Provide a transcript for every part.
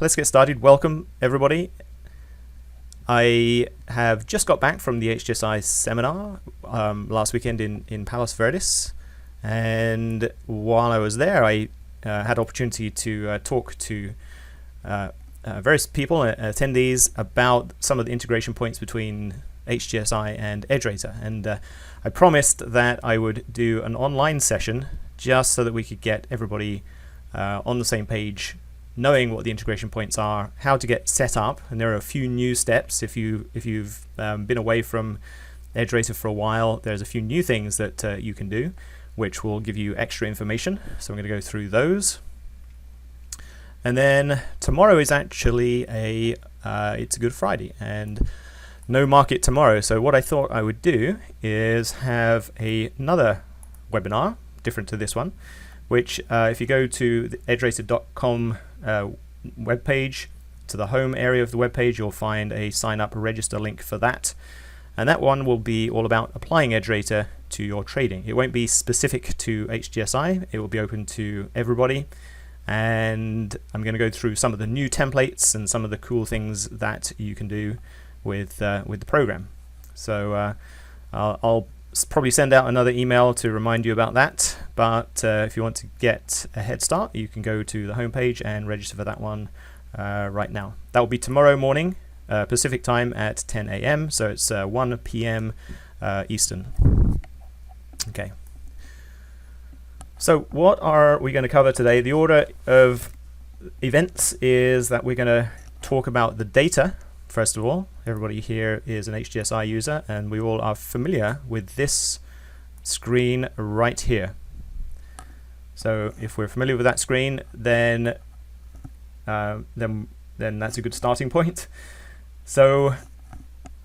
let's get started. Welcome, everybody. I have just got back from the HGSI seminar last weekend in Palos Verdes, and while I was there, I had opportunity to talk to various people, attendees, about some of the integration points between HGSI and EdgeRater, and I promised that I would do an online session just so that we could get everybody on the same page, knowing what the integration points are, how to get set up, and there are a few new steps. If you've been away from EdgeRater for a while, there's a few new things that you can do, which will give you extra information. So I'm going to go through those. And then tomorrow is actually it's a Good Friday and no market tomorrow. So what I thought I would do is have another webinar different to this one, which if you go to the edgerater.com webpage, to the home area of the webpage, you'll find a sign up register link for that, and that one will be all about applying EdgeRater to your trading. It won't be specific to HGSI, it will be open to everybody, and I'm going to go through some of the new templates and some of the cool things that you can do with the program. So I'll probably send out another email to remind you about that, but if you want to get a head start, you can go to the homepage and register for that one right now. That will be tomorrow morning Pacific time at 10 a.m. so it's 1 p.m. Eastern. Okay, so what are we going to cover today? The order of events is that we're going to talk about the data. First of all, everybody here is an HGSI user, and we all are familiar with this screen right here. So if we're familiar with that screen, then that's a good starting point. So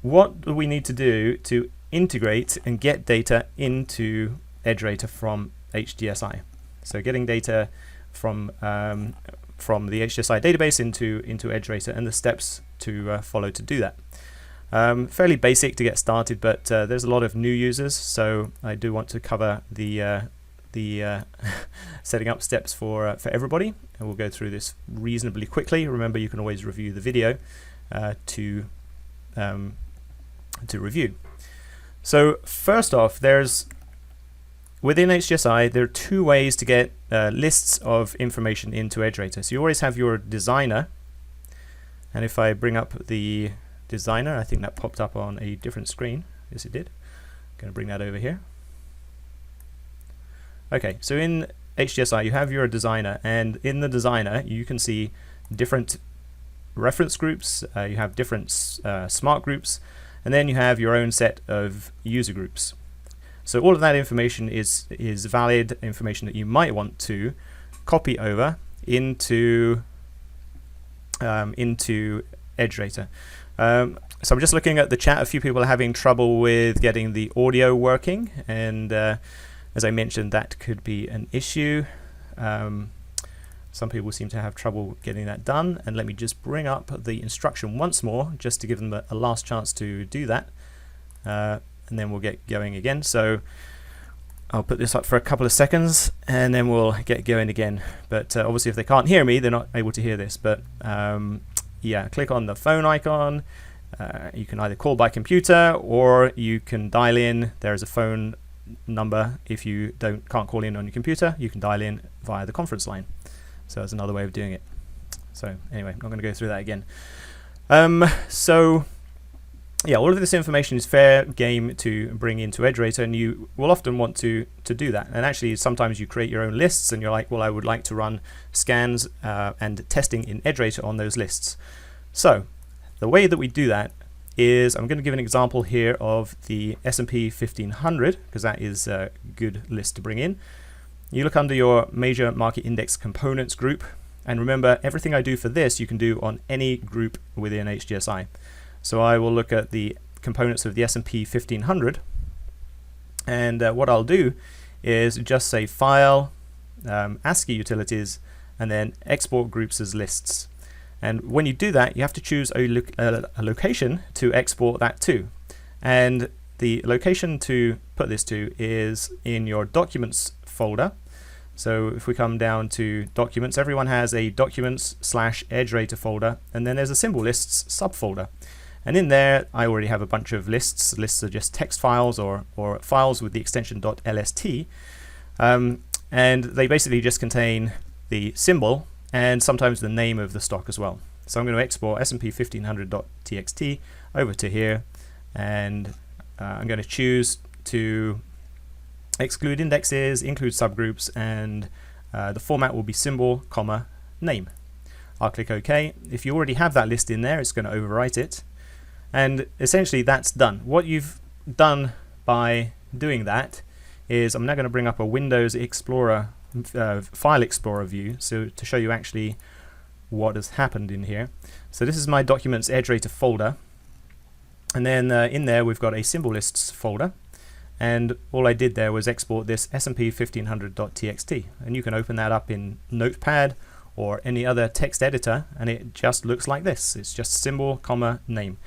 what do we need to do to integrate and get data into EdgeRater from HGSI? So getting data from the HGSI database into EdgeRater, and the steps to follow to do that. Fairly basic to get started, but there's a lot of new users, so I do want to cover the setting up steps for everybody, and we'll go through this reasonably quickly. Remember, you can always review the video to review. So first off, within HGSI, there are two ways to get lists of information into EdgeRater. So you always have your designer, and if I bring up the designer, I think that popped up on a different screen. Yes, it did. I'm going to bring that over here. Okay, so in HGSI, you have your designer, and in the designer, you can see different reference groups, you have different smart groups, and then you have your own set of user groups. So all of that information is valid information that you might want to copy over into EdgeRater. So I'm just looking at the chat. A few people are having trouble with getting the audio working, and as I mentioned, that could be an issue. Some people seem to have trouble getting that done, and let me just bring up the instruction once more just to give them a last chance to do that, and then we'll get going again. So I'll put this up for a couple of seconds and then we'll get going again. But obviously if they can't hear me, they're not able to hear this. But yeah, click on the phone icon. You can either call by computer or you can dial in. There's a phone number. If you can't call in on your computer, you can dial in via the conference line. So that's another way of doing it. So anyway, I'm not going to go through that again. So yeah, all of this information is fair game to bring into EdgeRater, and you will often want to do that. And actually, sometimes you create your own lists, and you're like, well, I would like to run scans and testing in EdgeRater on those lists. So the way that we do that is, I'm going to give an example here of the S&P 1500, because that is a good list to bring in. You look under your major market index components group, and remember, everything I do for this, you can do on any group within HGSI. So I will look at the components of the S&P 1500, and what I'll do is just say File, ASCII Utilities, and then Export Groups as Lists. And when you do that, you have to choose a location to export that to. And the location to put this to is in your Documents folder. So if we come down to documents, everyone has a documents/EdgeRater folder, and then there's a symbol lists subfolder. And in there, I already have a bunch of lists. Lists are just text files or files with the extension .lst. And they basically just contain the symbol and sometimes the name of the stock as well. So I'm going to export S&P 1500.txt over to here, and I'm going to choose to exclude indexes, include subgroups, and the format will be symbol, comma, name. I'll click OK. If you already have that list in there, it's going to overwrite it. And essentially that's done. What you've done by doing that is, I'm now going to bring up a Windows Explorer, File Explorer view, so to show you actually what has happened in here. So this is my Documents EdgeRater folder, and then in there we've got a symbol lists folder, and all I did there was export this S&P 1500.txt, and you can open that up in Notepad or any other text editor, and it just looks like this. It's just symbol, comma, name.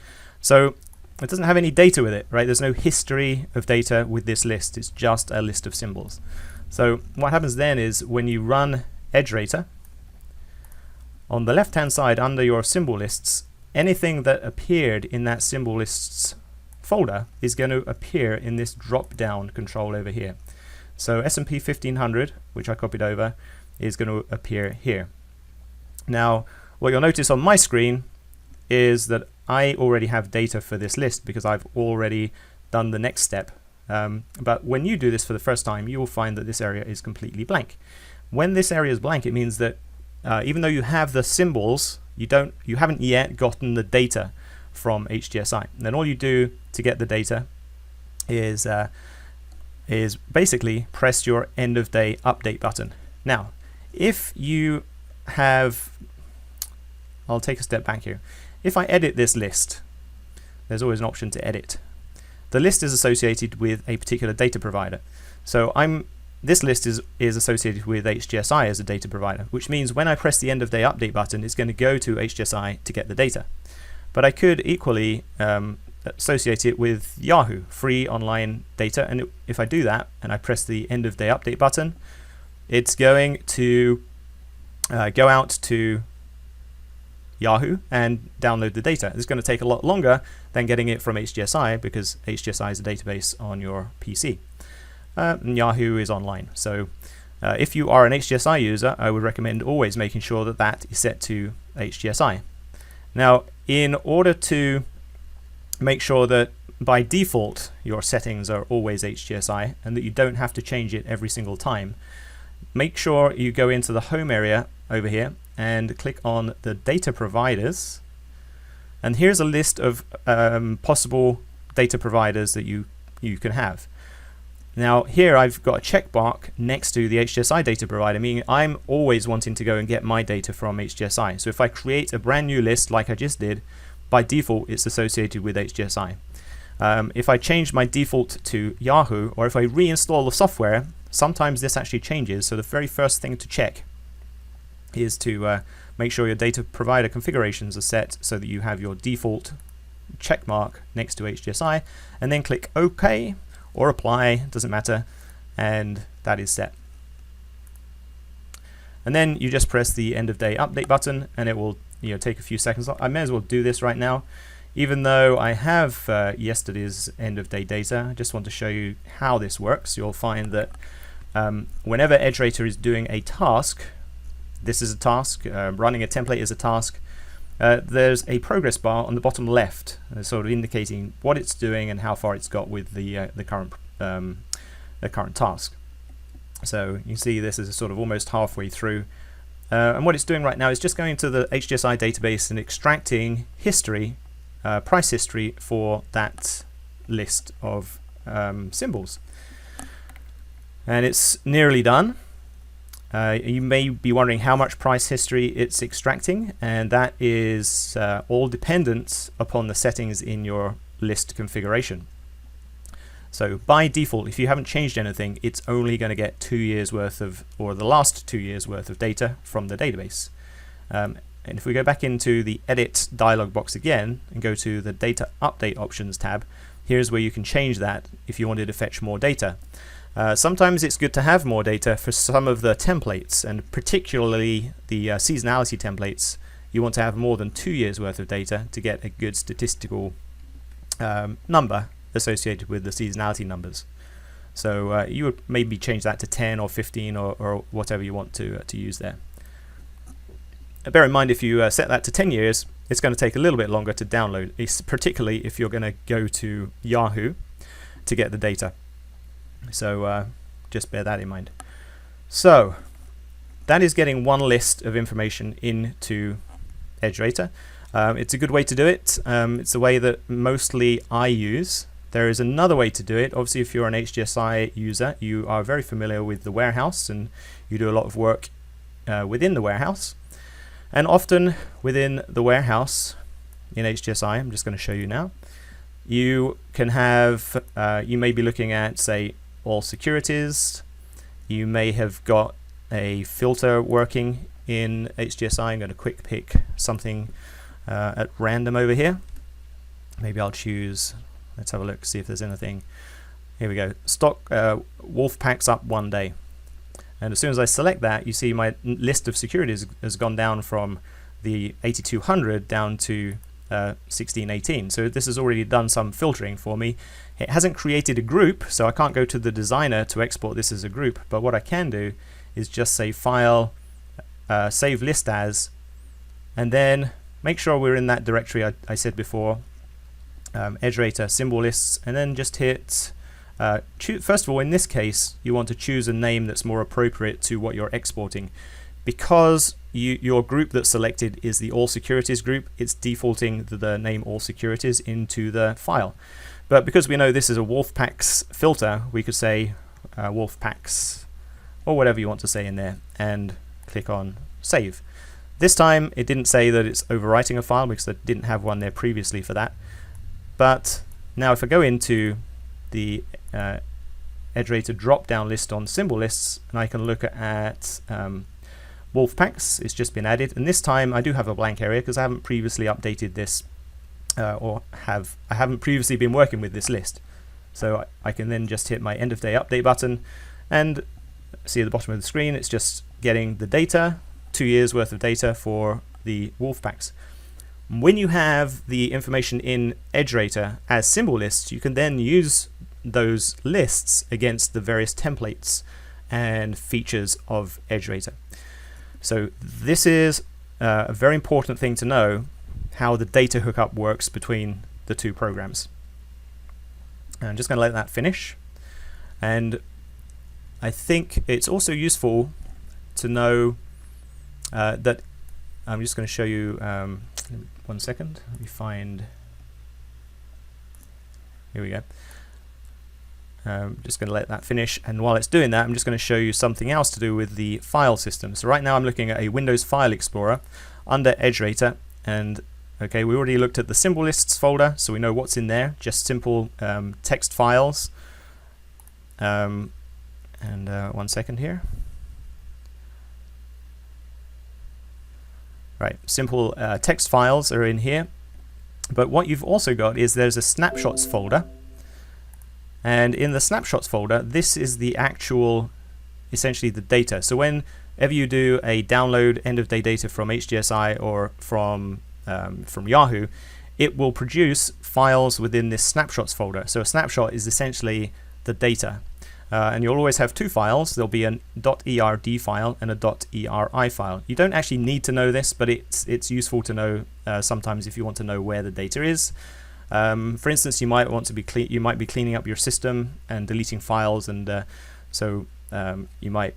So it doesn't have any data with it, right? There's no history of data with this list. It's just a list of symbols. So what happens then is, when you run EdgeRater, on the left-hand side under your symbol lists, anything that appeared in that symbol lists folder is going to appear in this drop-down control over here. So S&P 1500, which I copied over, is going to appear here. Now, what you'll notice on my screen is that I already have data for this list because I've already done the next step. But when you do this for the first time, you will find that this area is completely blank. When this area is blank, it means that even though you have the symbols, you haven't yet gotten the data from HGSI. And then all you do to get the data is basically press your end of day update button. Now, if you have, I'll take a step back here. If I edit this list, there's always an option to edit. The list is associated with a particular data provider. So this list is associated with HGSI as a data provider, which means when I press the end of day update button, it's going to go to HGSI to get the data. But I could equally associate it with Yahoo, free online data, and if I do that and I press the end of day update button, it's going to go out to Yahoo and download the data. It's going to take a lot longer than getting it from HGSI because HGSI is a database on your PC. And Yahoo is online. So if you are an HGSI user, I would recommend always making sure that that is set to HGSI. Now, in order to make sure that by default your settings are always HGSI and that you don't have to change it every single time, make sure you go into the home area over here and click on the data providers, and here's a list of possible data providers that you can have. Now here I've got a check mark next to the HGSI data provider, meaning I'm always wanting to go and get my data from HGSI. So if I create a brand new list like I just did, by default it's associated with HGSI. If I change my default to Yahoo, or if I reinstall the software, sometimes this actually changes. So the very first thing to check is to make sure your data provider configurations are set so that you have your default check mark next to HGSI, and then click OK or apply, doesn't matter, and that is set. And then you just press the end of day update button, and it will take a few seconds. I may as well do this right now, even though I have yesterday's end of day data. I just want to show you how this works. You'll find that whenever EdgeRater is doing a task, this is a task, running a template is a task, there's a progress bar on the bottom left, sort of indicating what it's doing and how far it's got with the current task. So you see this is sort of almost halfway through, and what it's doing right now is just going to the HGSI database and extracting history, price history for that list of symbols. And it's nearly done. You may be wondering how much price history it's extracting, and that is all dependent upon the settings in your list configuration. So by default, if you haven't changed anything, it's only going to get 2 years worth of, or the last 2 years worth of data from the database. And if we go back into the edit dialog box again and go to the data update options tab, here's where you can change that if you wanted to fetch more data. Sometimes it's good to have more data for some of the templates, and particularly the seasonality templates. You want to have more than 2 years worth of data to get a good statistical number associated with the seasonality numbers. So you would maybe change that to 10 or 15 or whatever you want to use there. Bear in mind, if you set that to 10 years, it's going to take a little bit longer to download, particularly if you're going to go to Yahoo to get the data. So just bear that in mind. So that is getting one list of information into EdgeRater. It's a good way to do it. It's the way that mostly I use. There is another way to do it. Obviously, if you're an HGSI user, you are very familiar with the warehouse and you do a lot of work within the warehouse. And often within the warehouse in HGSI, I'm just going to show you now, you can have, you may be looking at, say, all securities. You may have got a filter working in HGSI. I'm going to quick pick something at random over here. Maybe I'll choose, let's have a look, see if there's anything. Here we go, stock wolf packs up 1 day. And as soon as I select that, you see my list of securities has gone down from the 8200 down to 1618. So this has already done some filtering for me. It hasn't created a group, so I can't go to the designer to export this as a group. But what I can do is just say File, Save List As, and then make sure we're in that directory I said before, EdgeRater symbol lists, and then just hit first of all, in this case, you want to choose a name that's more appropriate to what you're exporting. Because your group that's selected is the All Securities group, it's defaulting the name All Securities into the file. But because we know this is a Wolfpacks filter, we could say Wolfpacks, or whatever you want to say in there, and click on Save. This time, it didn't say that it's overwriting a file because I didn't have one there previously for that. But now if I go into the EdgeRater drop-down list on symbol lists, and I can look at Wolfpacks. It's just been added, and this time I do have a blank area because I haven't previously updated this, I haven't previously been working with this list. So I can then just hit my end of day update button, and see at the bottom of the screen it's just getting the data, 2 years worth of data for the Wolfpacks. When you have the information in EdgeRater as symbol lists, you can then use those lists against the various templates and features of EdgeRater. So this is a very important thing to know, how the data hookup works between the two programs. And I'm just going to let that finish. And I think it's also useful to know that I'm just going to show you 1 second. Let me find. Here we go. Just going to let that finish, and while it's doing that, I'm just going to show you something else to do with the file system. So right now I'm looking at a Windows File Explorer under EdgeRater, and okay, we already looked at the symbol lists folder, so we know what's in there. Just simple text files. 1 second here. Right, simple text files are in here, but what you've also got is there's a snapshots folder, and in the snapshots folder, this is the actual, essentially the data. So whenever you do a download end of day data from HGSI or from Yahoo, it will produce files within this snapshots folder. So a snapshot is essentially the data. And you'll always have two files. There'll be an .erd file and a .eri file. You don't actually need to know this, but it's useful to know sometimes if you want to know where the data is. For instance, you might want to be cleaning up your system and deleting files, and so you might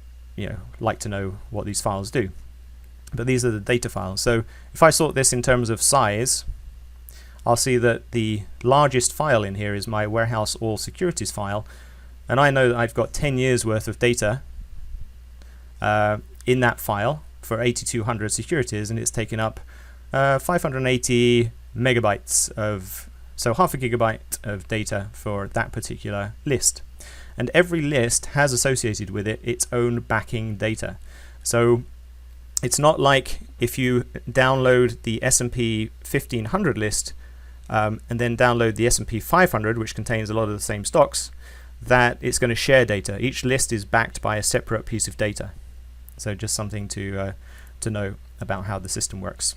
like to know what these files do. But these are the data files. So if I sort this in terms of size, I'll see that the largest file in here is my warehouse all securities file. And I know that I've got 10 years worth of data in that file for 8200 securities, and it's taken up 580 megabytes of, so half a gigabyte of data for that particular list. And every list has associated with it its own backing data. So it's not like if you download the S&P 1500 list and then download the S&P 500, which contains a lot of the same stocks, that it's going to share data. Each list is backed by a separate piece of data. So just something to know about how the system works.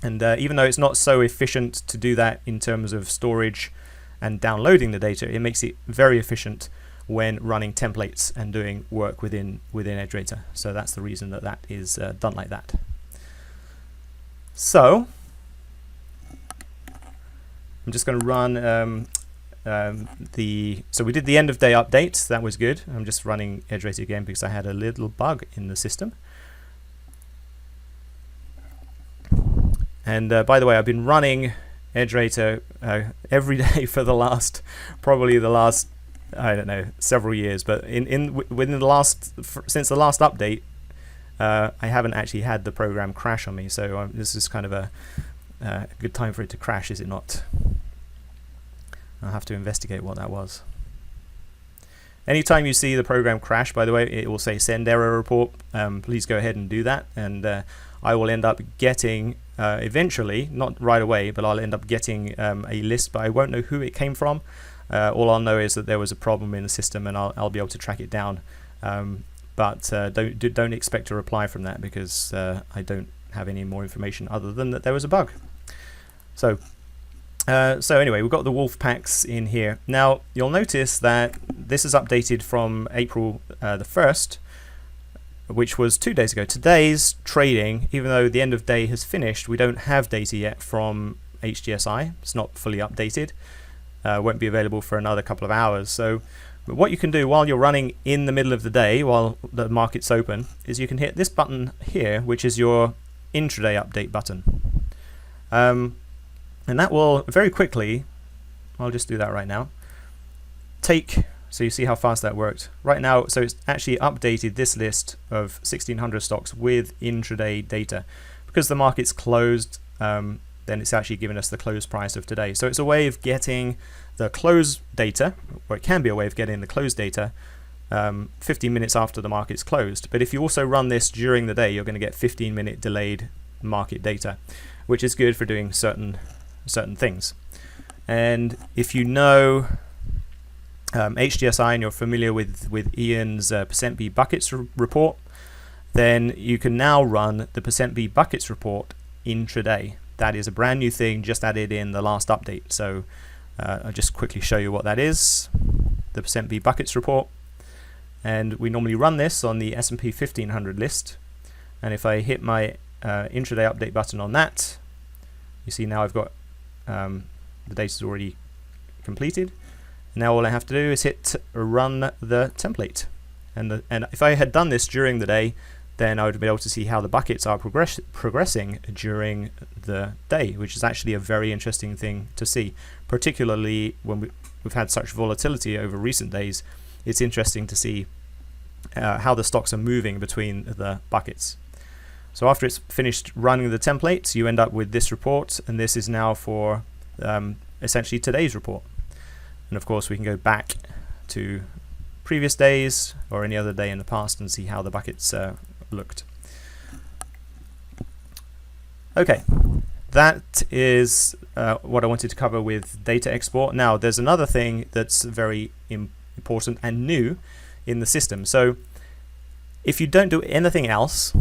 And even though it's not so efficient to do that in terms of storage and downloading the data, it makes it very efficient when running templates and doing work within EdgeRater. So that's the reason that that is done like that. So I'm just going to run so we did the end of day update. That was good. I'm just running EdgeRater again because I had a little bug in the system. And by the way, I've been running EdgeRater every day for probably the last, I don't know, several years. But within the since the last update, I haven't actually had the program crash on me. So this is kind of a good time for it to crash, is it not? I'll have to investigate what that was. Anytime you see the program crash, by the way, it will say send error report. Please go ahead and do that, and I will end up getting eventually, not right away, but I'll end up getting a list, but I won't know who it came from. All I'll know is that there was a problem in the system, and I'll be able to track it down. But don't expect a reply from that, because I don't have any more information other than that there was a bug. So anyway, we've got the wolf packs in here. Now you'll notice that this is updated from April the 1st, which was 2 days ago. Today's trading, even though the end of day has finished, we don't have data yet from HGSI. It's not fully updated. Won't be available for another couple of hours. So what you can do while you're running in the middle of the day, while the market's open, is you can hit this button here, which is your intraday update button. And that will very quickly, I'll just do that right now, so you see how fast that worked. Right now, so it's actually updated this list of 1,600 stocks with intraday data. Because the market's closed, then it's actually given us the close price of today. So it's a way of getting the close data, or it can be a way of getting the close data 15 minutes after the market's closed. But if you also run this during the day, you're going to get 15-minute delayed market data, which is good for doing certain things. And if you know HGSI and you're familiar with Ian's %B buckets report, then you can now run the %B buckets report intraday. That is a brand new thing just added in the last update. So I'll just quickly show you what that is. The %B buckets report, and we normally run this on the S&P 1500 list. And if I hit my intraday update button on that, you see now I've got the data is already completed. Now all I have to do is hit run the template, and if I had done this during the day, then I would be able to see how the buckets are progressing during the day, which is actually a very interesting thing to see, particularly when we've had such volatility over recent days. It's interesting to see how the stocks are moving between the buckets. So after it's finished running the template, you end up with this report, and this is now for essentially today's report. And of course we can go back to previous days or any other day in the past and see how the buckets looked. Okay, that is what I wanted to cover with data export. Now there's another thing that's very important and new in the system. So if you don't do anything else,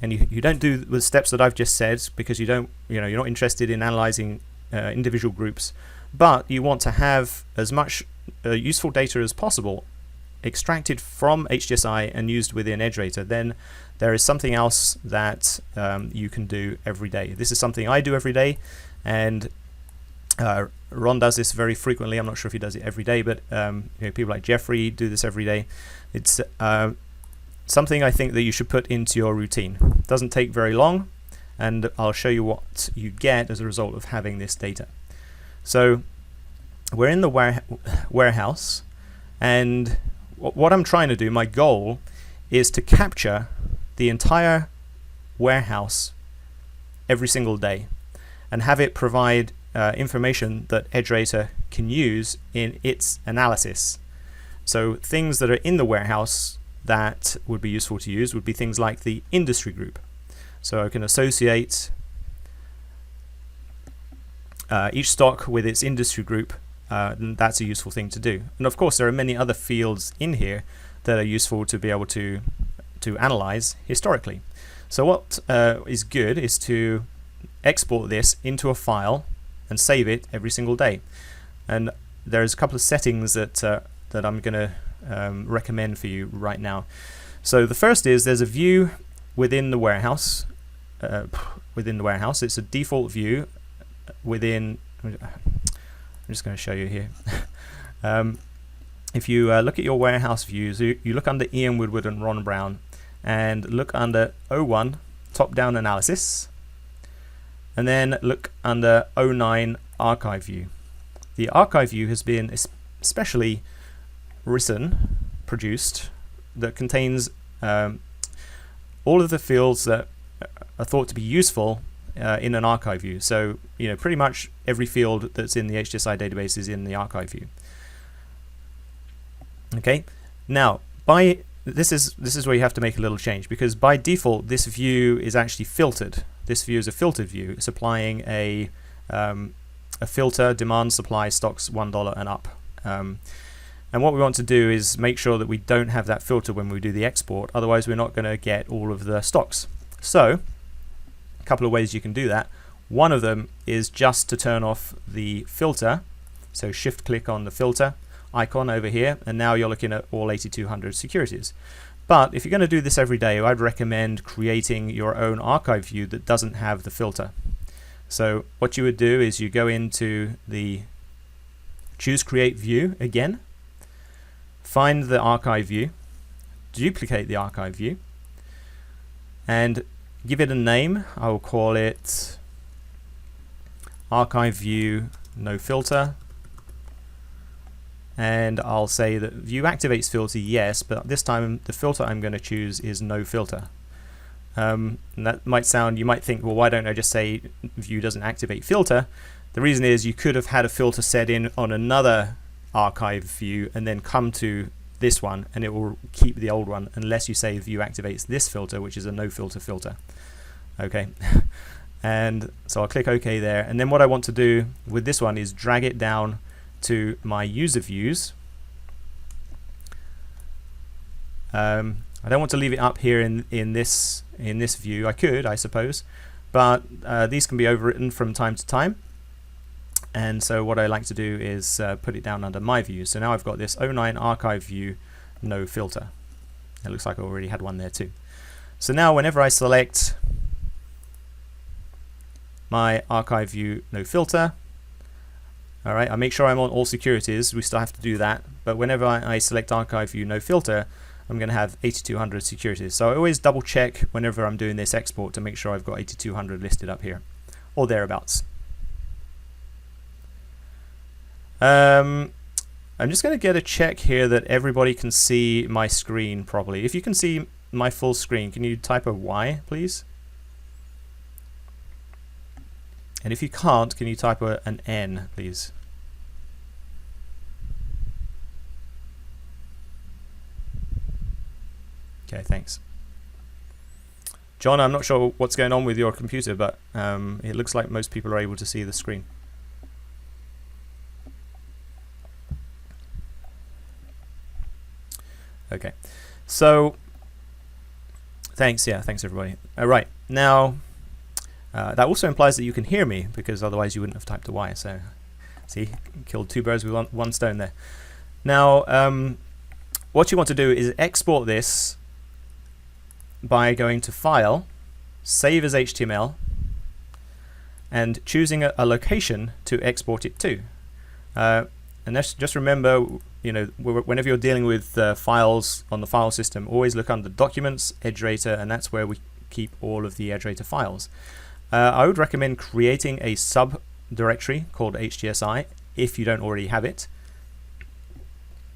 and you don't do the steps that I've just said, because you're not interested in analyzing individual groups, but you want to have as much useful data as possible extracted from HGSI and used within EdgeRater, then there is something else that you can do every day. This is something I do every day, and Ron does this very frequently. I'm not sure if he does it every day, but people like Jeffrey do this every day. It's something I think that you should put into your routine. It doesn't take very long, and I'll show you what you get as a result of having this data. So we're in the warehouse, and what I'm trying to do, my goal, is to capture the entire warehouse every single day and have it provide information that EdgeRater can use in its analysis. So things that are in the warehouse that would be useful to use would be things like the industry group. So I can associate each stock with its industry group that's a useful thing to do. And of course, there are many other fields in here that are useful to be able to analyze historically. So what is good is to export this into a file and save it every single day. And there's a couple of settings that I'm going to recommend for you right now. So the first is there's a view within the warehouse. It's a default view within. I'm just going to show you here. If you look at your warehouse views, you look under Ian Woodward and Ron Brown, and look under O1 top-down analysis, and then look under O9 archive view. The archive view has been especially produced, that contains all of the fields that are thought to be useful in an archive view. So pretty much every field that's in the HGSI database is in the archive view. Okay, now this is where you have to make a little change, because by default this view is actually filtered. This view is a filtered view. It's applying a filter, demand, supply, stocks $1 and up. And what we want to do is make sure that we don't have that filter when we do the export, otherwise we're not going to get all of the stocks. So a couple of ways you can do that. One of them is just to turn off the filter. So shift click on the filter icon over here, and now you're looking at all 8200 securities. But if you're going to do this every day, I'd recommend creating your own archive view that doesn't have the filter. So what you would do is you go into the choose create view again, find the archive view, duplicate the archive view, and give it a name. I will call it archive view no filter, and I'll say that view activates filter yes, but this time the filter I'm going to choose is no filter. And that might sound, you might think, well, why don't I just say view doesn't activate filter? The reason is you could have had a filter set in on another archive view and then come to this one, and it will keep the old one unless you say view activates this filter, which is a no filter filter. Okay. And so I'll click OK there, and then what I want to do with this one is drag it down to my user views. I don't want to leave it up here in this view. I could, I suppose, but these can be overwritten from time to time. And so what I like to do is put it down under my view. So now I've got this O9 archive view no filter. It looks like I already had one there too. So now whenever I select my archive view no filter, all right, I make sure I'm on all securities. We still have to do that, but whenever I select archive view no filter, I'm going to have 8200 securities. So I always double check whenever I'm doing this export to make sure I've got 8200 listed up here or thereabouts. I'm just going to get a check here that everybody can see my screen properly. If you can see my full screen, can you type a Y, please? And if you can't, can you type an N, please? Okay, thanks. John, I'm not sure what's going on with your computer, but it looks like most people are able to see the screen. Okay, so thanks, yeah, thanks everybody. All right, now that also implies that you can hear me, because otherwise you wouldn't have typed a Y. So, see, killed two birds with one stone there. Now, what you want to do is export this by going to File, Save as HTML, and choosing a location to export it to. And just remember, whenever you're dealing with files on the file system, always look under Documents, EdgeRater, and that's where we keep all of the EdgeRater files. I would recommend creating a subdirectory called HGSI if you don't already have it.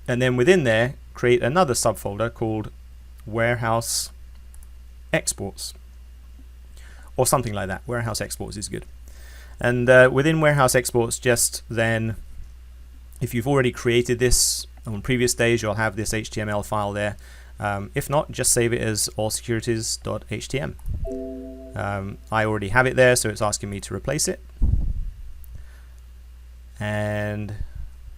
And then within there, create another subfolder called Warehouse Exports, or something like that. Warehouse Exports is good. And within Warehouse Exports, just then, if you've already created this on previous days, you'll have this HTML file there. If not, just save it as allsecurities.htm. I already have it there, so it's asking me to replace it. And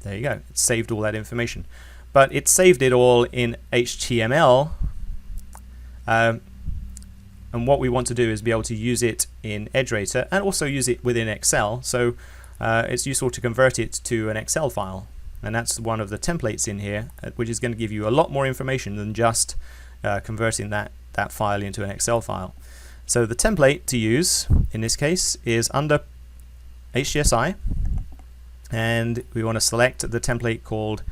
There you go. It saved all that information. But it saved it all in HTML. And what we want to do is be able to use it in EdgeRater and also use it within Excel. So it's useful to convert it to an Excel file. And that's one of the templates in here, which is going to give you a lot more information than just converting that file into an Excel file. So the template to use in this case is under HGSI, and we want to select the template called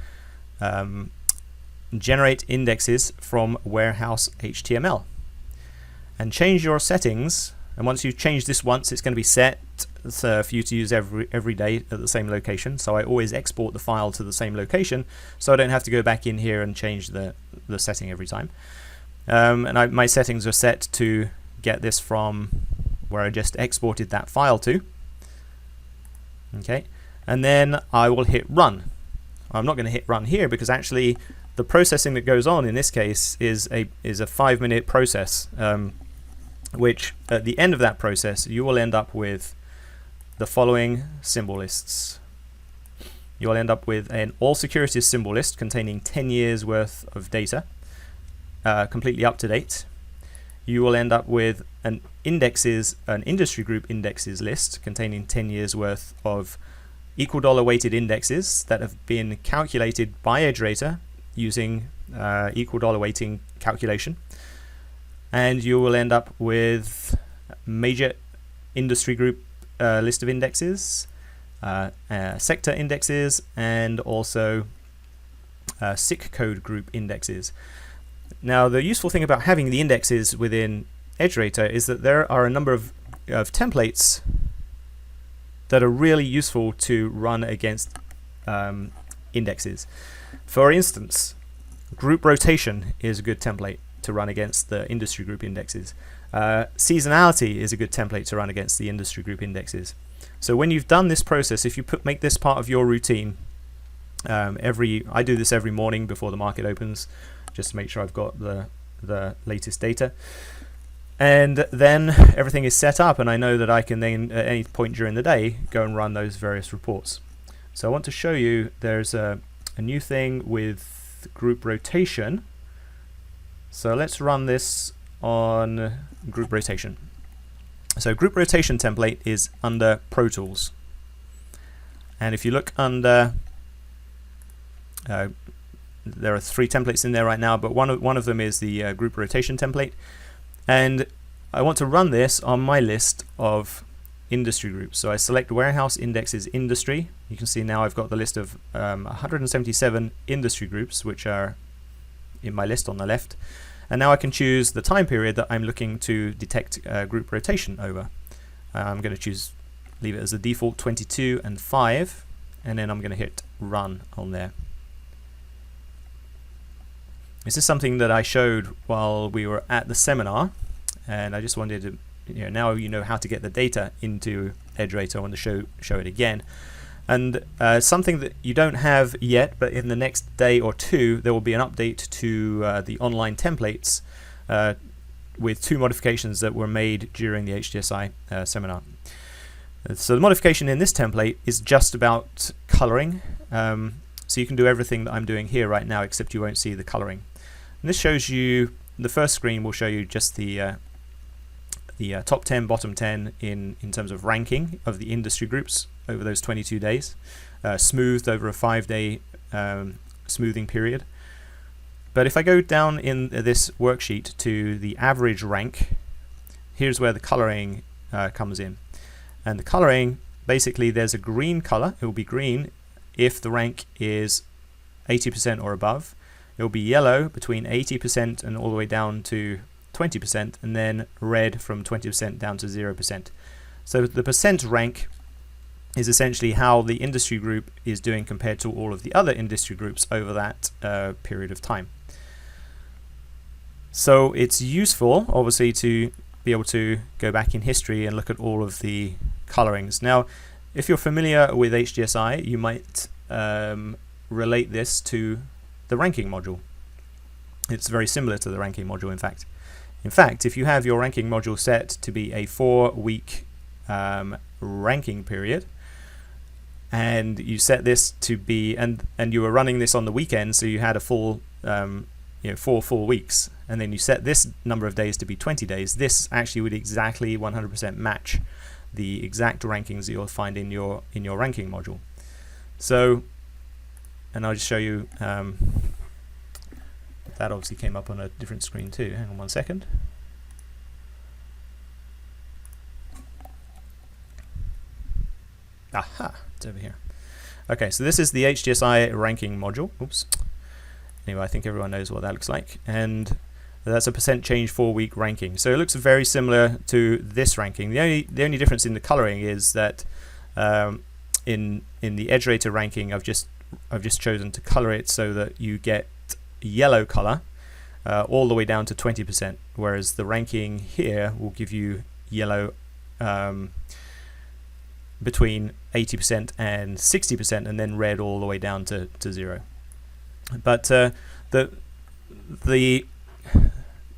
Generate Indexes from Warehouse HTML, and change your settings. And once you've changed this once, it's going to be set for you to use every day at the same location. So I always export the file to the same location, so I don't have to go back in here and change the setting every time. And my settings are set to get this from where I just exported that file to. Okay, and then I will hit run. I'm not going to hit run here because actually the processing that goes on in this case is a 5-minute process, which at the end of that process you will end up with the following symbol lists. You will end up with an all securities symbol list containing 10 years worth of data, completely up to date. You will end up with an industry group indexes list containing 10 years worth of equal dollar weighted indexes that have been calculated by EdgeRater using equal dollar weighting calculation. And you will end up with major industry group list of indexes, sector indexes, and also SIC code group indexes. Now, the useful thing about having the indexes within EdgeRater is that there are a number of templates that are really useful to run against indexes. For instance, group rotation is a good template to run against the industry group indexes. Seasonality is a good template to run against the industry group indexes. So when you've done this process, if you make this part of your routine, I do this every morning before the market opens, just to make sure I've got the latest data. And then everything is set up, and I know that I can then, at any point during the day, go and run those various reports. So I want to show you there's a new thing with group rotation. So let's run this on group rotation. So group rotation template is under Pro Tools. And if you look under, there are 3 templates in there right now, but one of them is the group rotation template. And I want to run this on my list of industry groups. So I select Warehouse Indexes Industry. You can see now I've got the list of 177 industry groups, which are in my list on the left. And now I can choose the time period that I'm looking to detect group rotation over. I'm going to leave it as a default 22 and 5, and then I'm going to hit run on there. This is something that I showed while we were at the seminar, and I just wanted to, now you know how to get the data into EdgeRater. I want to show it again. And something that you don't have yet, but in the next day or two, there will be an update to the online templates with 2 modifications that were made during the HGSI seminar. So the modification in this template is just about coloring. So you can do everything that I'm doing here right now, except you won't see the coloring. And this shows you, the first screen will show you just the top 10, bottom 10 in terms of ranking of the industry groups over those 22 days, smoothed over a 5-day smoothing period. But if I go down in this worksheet to the average rank, here's where the coloring comes in. And the coloring, basically there's a green color. It will be green if the rank is 80% or above. It will be yellow between 80% and all the way down to 20%, and then red from 20% down to 0%. So the percent rank is essentially how the industry group is doing compared to all of the other industry groups over that period of time. So it's useful, obviously, to be able to go back in history and look at all of the colorings. Now, if you're familiar with HGSI, you might relate this to the ranking module. It's very similar to the ranking module, in fact. In fact, if you have your ranking module set to be a 4-week ranking period, and you set this to be, and you were running this on the weekend, so you had a full 4 full weeks, and then you set this number of days to be 20 days, this actually would exactly 100% match the exact rankings that you'll find in your ranking module. So, and I'll just show you, that obviously came up on a different screen too. Hang on one second. Aha, it's over here. Okay, so this is the HGSI ranking module. Oops. Anyway, I think everyone knows what that looks like, and that's a % change 4-week ranking. So it looks very similar to this ranking. The only difference in the coloring is that in the EdgeRater ranking, I've just chosen to color it so that you get yellow color all the way down to 20%, whereas the ranking here will give you yellow between 80% and 60%, and then red all the way down to 0. But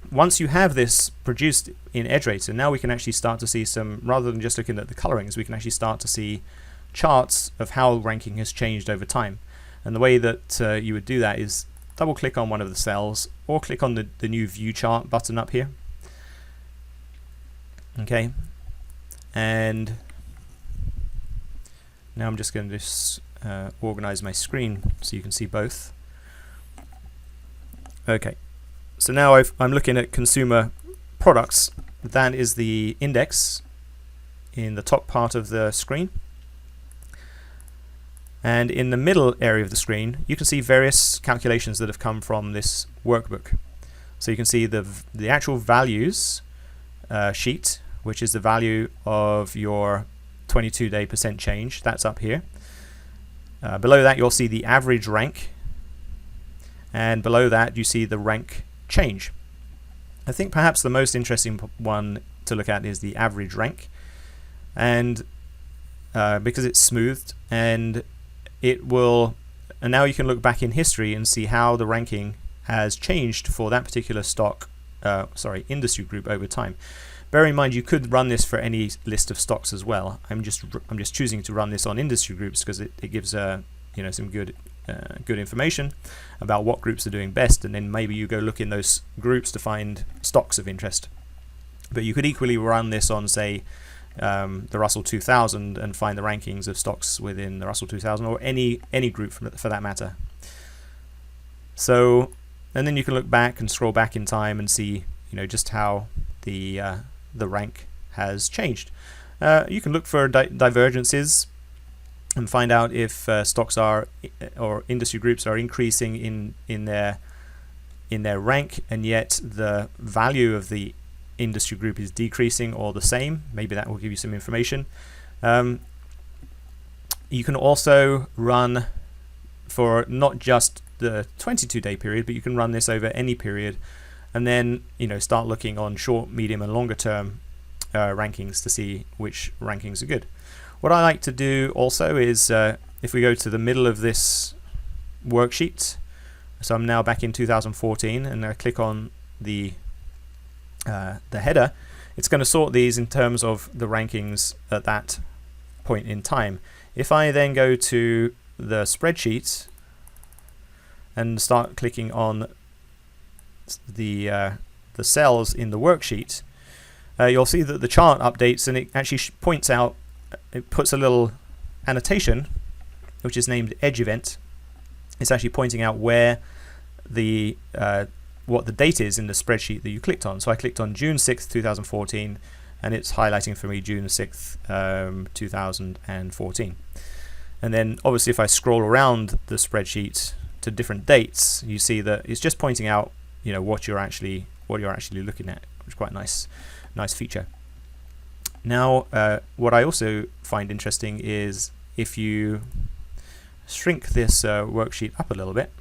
once you have this produced in EdgeRater, now we can actually start to see some, rather than just looking at the colorings, we can actually start to see charts of how ranking has changed over time. And the way that you would do that is double click on one of the cells, or click on the new view chart button up here. Okay, and now I'm just going to just organize my screen so you can see both. Okay, so now I'm looking at consumer products. That is the index in the top part of the screen. And in the middle area of the screen, you can see various calculations that have come from this workbook. So you can see the actual values sheet, which is the value of your 22-day % change. That's up here. Below that, you'll see the average rank. And below that, you see the rank change. I think perhaps the most interesting one to look at is the average rank. And because it's smoothed, and it will, and now you can look back in history and see how the ranking has changed for that particular industry group over time. Bear in mind, you could run this for any list of stocks as well. I'm just choosing to run this on industry groups because it gives some good information about what groups are doing best, and then maybe you go look in those groups to find stocks of interest. But you could equally run this on, say, the Russell 2000 and find the rankings of stocks within the Russell 2000, or any group for that matter. So, and then you can look back and scroll back in time and see, just how the rank has changed. You can look for divergences and find out if stocks or industry groups are increasing in their rank, and yet the value of the industry group is decreasing or the same. Maybe that will give you some information. You can also run for not just the 22-day period, but you can run this over any period, and then start looking on short, medium, and longer term rankings to see which rankings are good. What I like to do also is, if we go to the middle of this worksheet, so I'm now back in 2014, and I click on the header, it's going to sort these in terms of the rankings at that point in time. If I then go to the spreadsheet and start clicking on the cells in the worksheet, you'll see that the chart updates, and it actually points out, it puts a little annotation which is named Edge Event. It's actually pointing out where what the date is in the spreadsheet that you clicked on. So I clicked on June 6th, 2014, and it's highlighting for me June 6th, 2014. And then obviously if I scroll around the spreadsheet to different dates, you see that it's just pointing out what you're actually looking at, which is quite a nice feature. Now, what I also find interesting is if you shrink this worksheet up a little bit,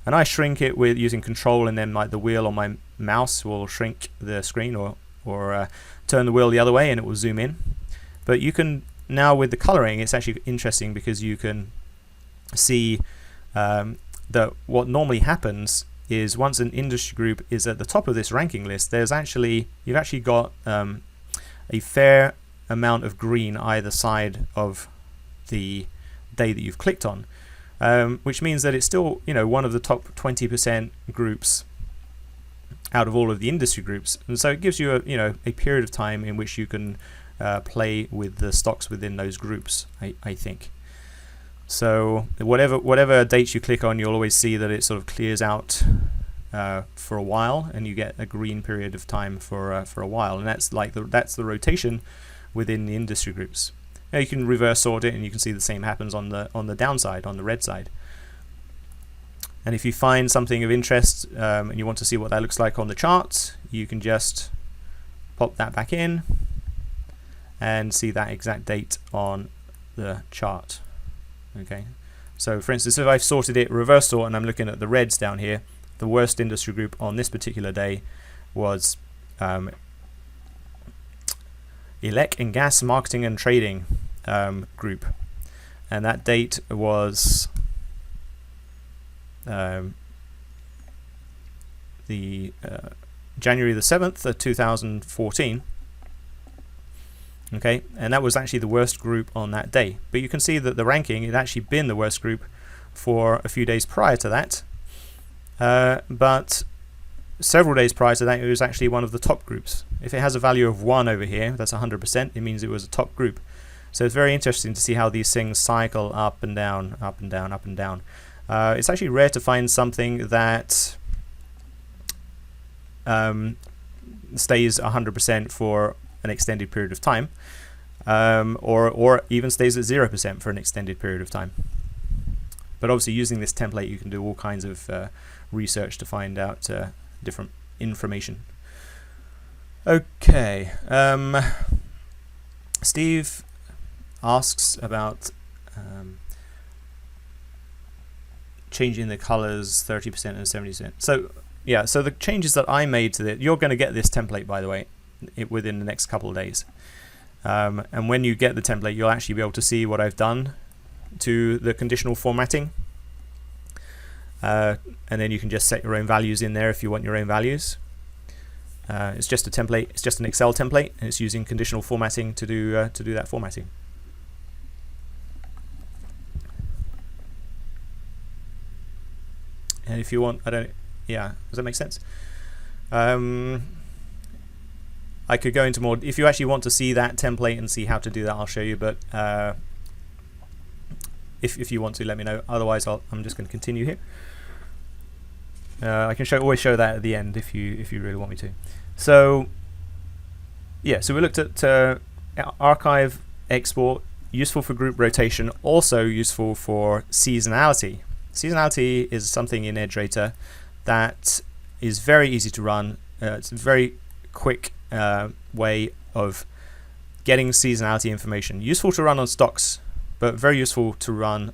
and I shrink it with using Control, and then the wheel on my mouse will shrink the screen, or turn the wheel the other way and it will zoom in. But you can now, with the coloring, it's actually interesting because you can see that what normally happens is once an industry group is at the top of this ranking list, you've actually got a fair amount of green either side of the day that you've clicked on, which means that it's still, one of the top 20% groups out of all of the industry groups, and so it gives you a period of time in which you can play with the stocks within those groups. I think. So whatever dates you click on, you'll always see that it sort of clears out for a while, and you get a green period of time for a while, and that's the rotation within the industry groups. Now you can reverse sort it, and you can see the same happens on the downside, on the red side. And if you find something of interest and you want to see what that looks like on the chart, you can just pop that back in and see that exact date on the chart. Okay, so for instance, if I've sorted it reverse sort and I'm looking at the reds down here, the worst industry group on this particular day was Elec and Gas Marketing and Trading group, and that date was the January the 7th of 2014. Okay, and that was actually the worst group on that day. But you can see that the ranking had actually been the worst group for a few days prior to that. But several days prior to that, it was actually one of the top groups. If it has a value of 1 over here, that's 100%, it means it was a top group. So it's very interesting to see how these things cycle up and down, up and down, up and down. It's actually rare to find something that stays 100% for an extended period of time, or even stays at 0% for an extended period of time. But obviously, using this template, you can do all kinds of research to find out different information. Okay, Steve asks about changing the colors 30% and 70%. So yeah, so the changes that I made to it, you're going to get this template, by the way, within the next couple of days. And when you get the template, you'll actually be able to see what I've done to the conditional formatting. And then you can just set your own values in there if you want your own values. It's just a template. It's just an Excel template, and it's using conditional formatting to do that formatting. And if you want, does that make sense? I could go into more. If you actually want to see that template and see how to do that, I'll show you. But if you want to, let me know. Otherwise, I'm just going to continue here. I can always show that at the end if you really want me to. So yeah, so we looked at archive, export, useful for group rotation, also useful for seasonality. Seasonality is something in EdgeRater that is very easy to run. It's a very quick way of getting seasonality information. Useful to run on stocks, but very useful to run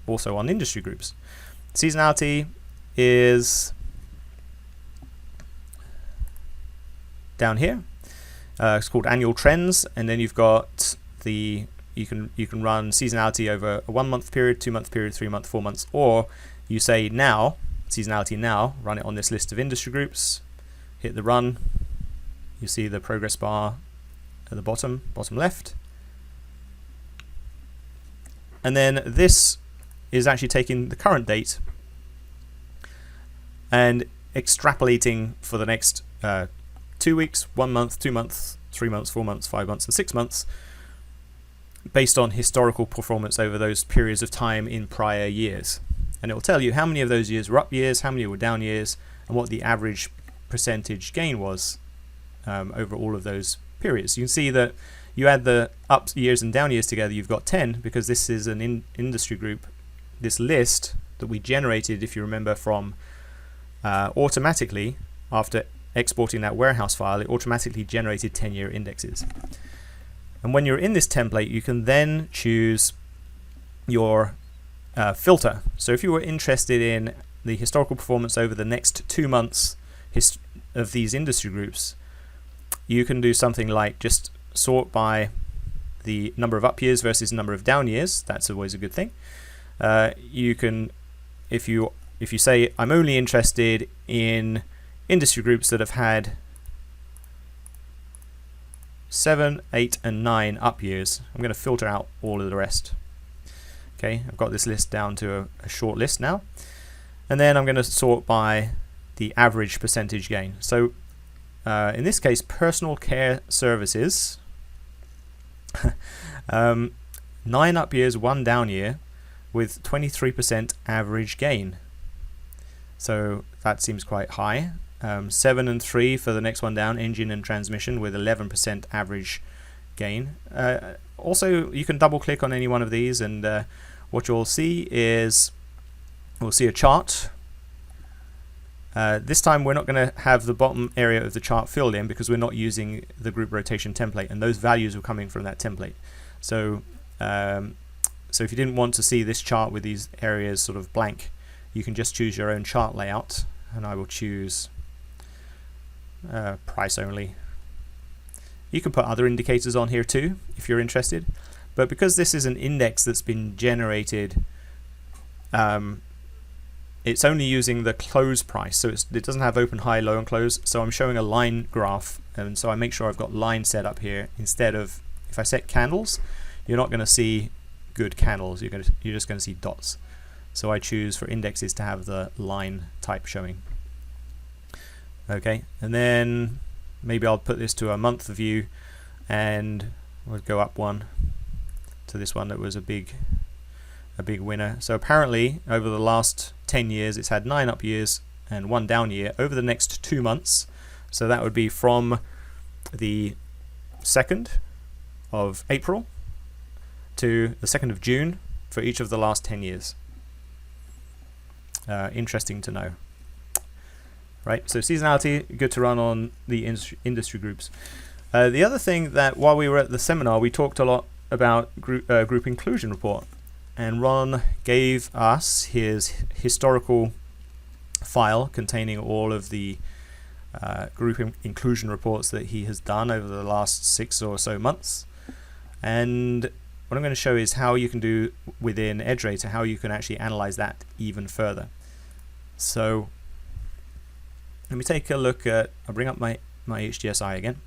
also on industry groups. Seasonality is down here. It's called annual trends, and then you've got you can run seasonality over a 1 month period, 2 month period, 3 month, 4 months, or you say now, seasonality now, run it on this list of industry groups, hit the run, you see the progress bar at the bottom left. And then this is actually taking the current date and extrapolating for the next 2 weeks, 1 month, 2 months, 3 months, 4 months, 5 months, and 6 months, based on historical performance over those periods of time in prior years. And it will tell you how many of those years were up years, how many were down years, and what the average percentage gain was over all of those periods. You can see that you add the up years and down years together, you've got 10, because this is an industry group. This list that we generated, if you remember, from automatically, after exporting that warehouse file, it automatically generated 10-year indexes. And when you're in this template, you can then choose your filter. So if you were interested in the historical performance over the next 2 months of these industry groups, you can do something like just sort by the number of up years versus number of down years. That's always a good thing. You can, if you say I'm only interested in industry groups that have had 7, 8, and 9 up years, I'm going to filter out all of the rest. Okay, I've got this list down to a short list now. And then I'm going to sort by the average percentage gain. So in this case, personal care services, 9 up years, 1 down year, with 23% average gain. So that seems quite high. 7 and 3 for the next one down, engine and transmission, with 11% average gain. Also, you can double click on any one of these, and what you'll see is we'll see a chart. This time we're not going to have the bottom area of the chart filled in because we're not using the group rotation template, and those values are coming from that template. So so if you didn't want to see this chart with these areas sort of blank, you can just choose your own chart layout, and I will choose price only. You can put other indicators on here too if you're interested, but because this is an index that's been generated, it's only using the close price, so it doesn't have open, high, low and close. So I'm showing a line graph, and so I make sure I've got line set up here instead of, if I set candles, you're not going to see good candles, you're just going to see dots. So I choose for indexes to have the line type showing. Okay, and then maybe I'll put this to a month view, and we'll go up one to this one that was a big winner. So apparently over the last 10 years it's had 9 up years and 1 down year over the next 2 months. So that would be from the 2nd of April to the 2nd of June for each of the last 10 years. Interesting to know. Right, so seasonality, good to run on the industry groups. The other thing that while we were at the seminar, we talked a lot about group inclusion report, and Ron gave us his historical file containing all of the group inclusion reports that he has done over the last 6 or so months. And what I'm going to show is how you can do within EdgeRater, how you can actually analyze that even further. So let me take a look at, I'll bring up my HGSI again.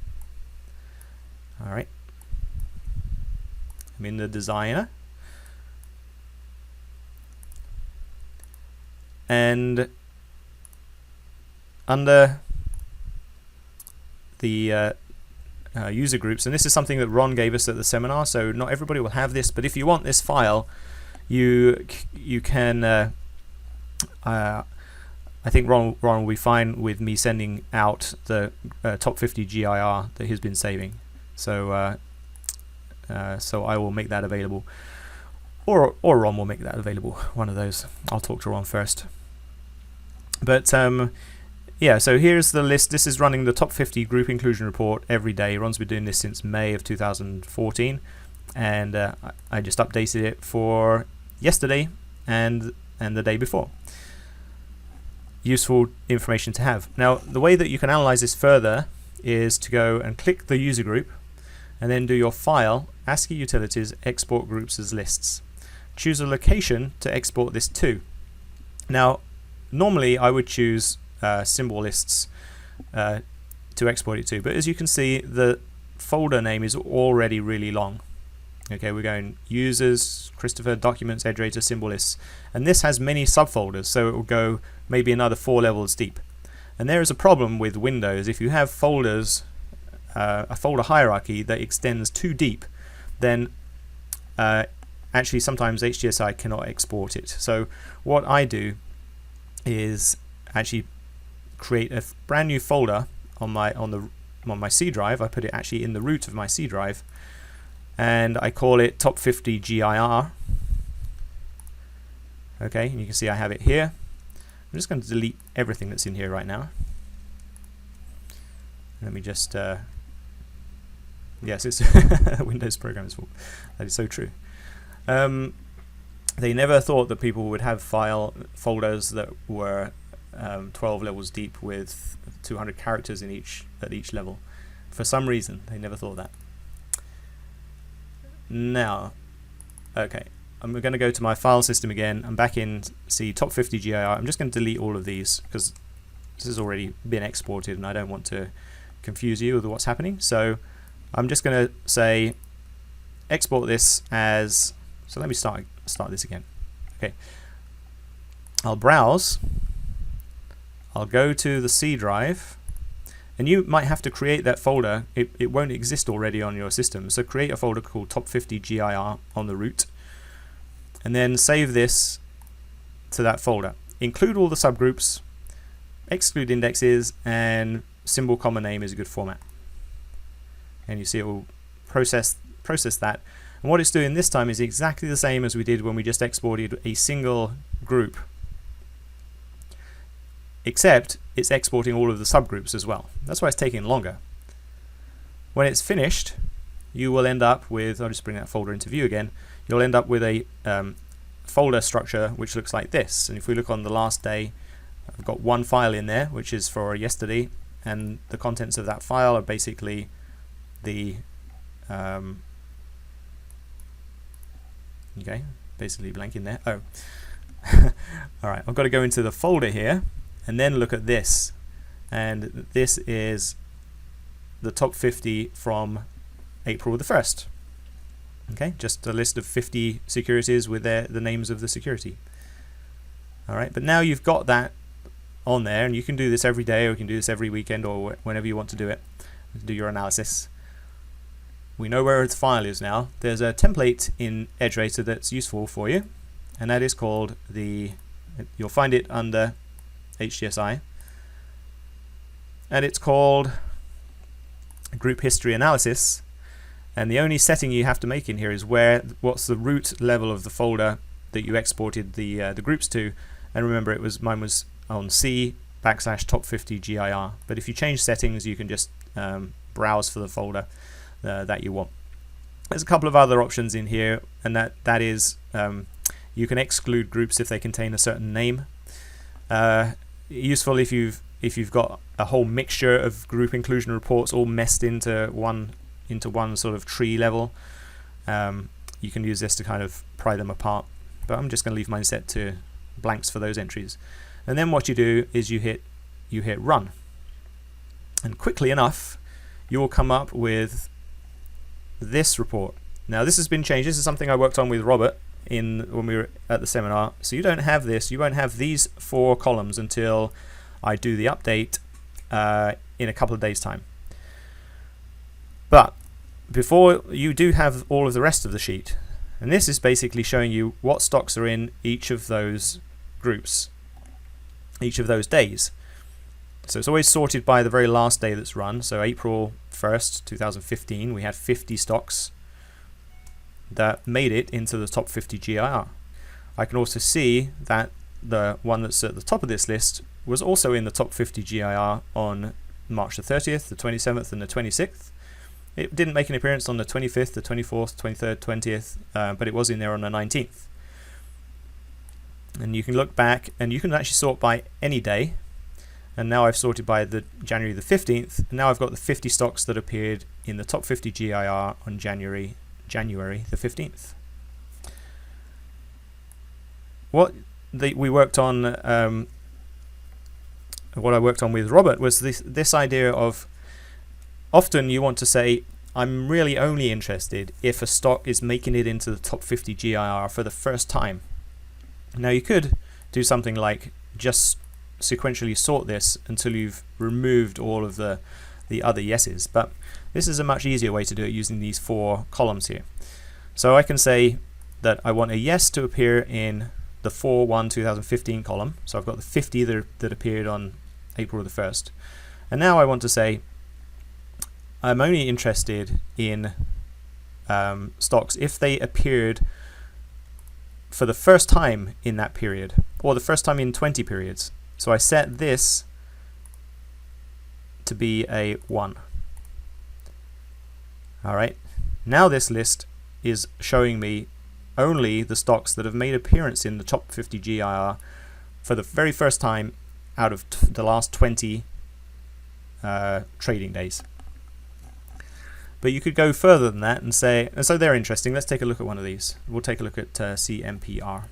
All right, I'm in the designer, and under the user groups, and this is something that Ron gave us at the seminar, so not everybody will have this, but if you want this file, you can I think Ron will be fine with me sending out the top 50 GIR that he's been saving. So so I will make that available, or Ron will make that available. One of those. I'll talk to Ron first. But yeah, so here's the list. This is running the top 50 group inclusion report every day. Ron's been doing this since May of 2014, and I just updated it for yesterday and the day before. Useful information to have. Now, the way that you can analyze this further is to go and click the user group, and then do your file, ASCII utilities, export groups as lists. Choose a location to export this to. Now, normally I would choose symbol lists to export it to, but as you can see, the folder name is already really long. Okay, we're going users, Christopher, documents, EdgeRater, symbol lists, and this has many subfolders, so it will go maybe another 4 levels deep. And there is a problem with Windows. If you have folders, a folder hierarchy that extends too deep, then actually sometimes HGSI cannot export it. So what I do is actually create a brand new folder on my C drive. I put it actually in the root of my C drive, and I call it top 50 GIR. Okay, and you can see I have it here. I'm just going to delete everything that's in here right now. Let me just yes, it's Windows programmer's fault. That is so true. They never thought that people would have file folders that were 12 levels deep with 200 characters in at each level. For some reason, they never thought that. Now, okay, I'm going to go to my file system again. I'm back in top 50 GIR. I'm just going to delete all of these because this has already been exported and I don't want to confuse you with what's happening. So I'm just going to say export this as, so let me start start this again. Okay, I'll browse, I'll go to the C drive, and you might have to create that folder. It won't exist already on your system, so create a folder called top 50 GIR on the root, and then save this to that folder. Include all the subgroups, exclude indexes, and symbol common name is a good format. And you see it will process that. And what it's doing this time is exactly the same as we did when we just exported a single group, except it's exporting all of the subgroups as well. That's why it's taking longer. When it's finished, you will end up with, I'll just bring that folder into view again, you'll end up with a folder structure which looks like this. And if we look on the last day, I've got one file in there which is for yesterday, and the contents of that file are basically the okay, basically blank in there. Oh, alright, I've got to go into the folder here and then look at this, and this is the top 50 from April the 1st. Okay, just a list of 50 securities with the names of the security. Alright, but now you've got that on there, and you can do this every day, or you can do this every weekend, or whenever you want to do it, do your analysis. We know where the file is now. There's a template in EdgeRater that's useful for you, and that is called you'll find it under HGSI, and it's called Group History Analysis. And the only setting you have to make in here is what's the root level of the folder that you exported the groups to. And remember, mine was on C /top 50 GIR. But if you change settings, you can just browse for the folder that you want. There's a couple of other options in here, and that is you can exclude groups if they contain a certain name. Useful if you've got a whole mixture of group inclusion reports all messed into one sort of tree level. You can use this to kind of pry them apart, but I'm just going to leave mine set to blanks for those entries. And then what you do is you hit run, and quickly enough you will come up with this report. Now this has been changed. This is something I worked on with Robert when we were at the seminar. So you don't have this. You won't have these 4 columns until I do the update in a couple of days' time. But before, you do have all of the rest of the sheet, and this is basically showing you what stocks are in each of those groups, each of those days. So it's always sorted by the very last day that's run. So April 1st, 2015, we had 50 stocks that made it into the top 50 GIR. I can also see that the one that's at the top of this list was also in the top 50 GIR on March the 30th, the 27th, and the 26th. It didn't make an appearance on the 25th, the 24th, 23rd, 20th, but it was in there on the 19th. And you can look back, and you can actually sort by any day. And now I've sorted by the January the 15th, and now I've got the 50 stocks that appeared in the top 50 GIR on January the 15th. What I worked on with Robert was this idea of, often you want to say, I'm really only interested if a stock is making it into the top 50 GIR for the first time. Now you could do something like just sequentially sort this until you've removed all of the other yeses, but this is a much easier way to do it using these 4 columns here. So I can say that I want a yes to appear in the 4/1/2015 column, so I've got the 50 that appeared on April the 1st, and now I want to say I'm only interested in stocks if they appeared for the first time in that period, or the first time in 20 periods. So I set this to be a 1. Alright, now this list is showing me only the stocks that have made appearance in the top 50 GIR for the very first time out of the last 20 trading days. But you could go further than that and say, and so they're interesting. Let's take a look at one of these. We'll take a look at CMPR.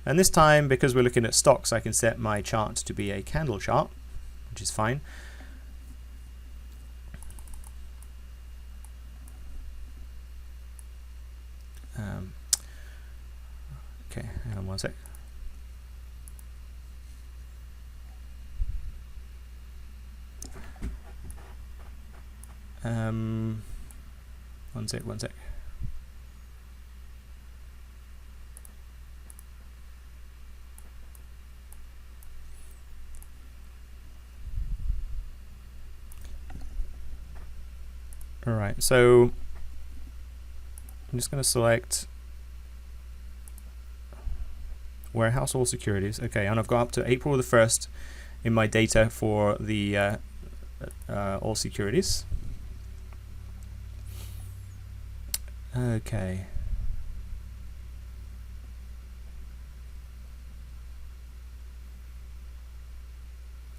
And this time, because we're looking at stocks, I can set my chart to be a candle chart, which is fine. Okay, hang on one sec. One sec. All right, so I'm just going to select warehouse all securities. Okay, and I've got up to April the 1st in my data for the all securities. Okay.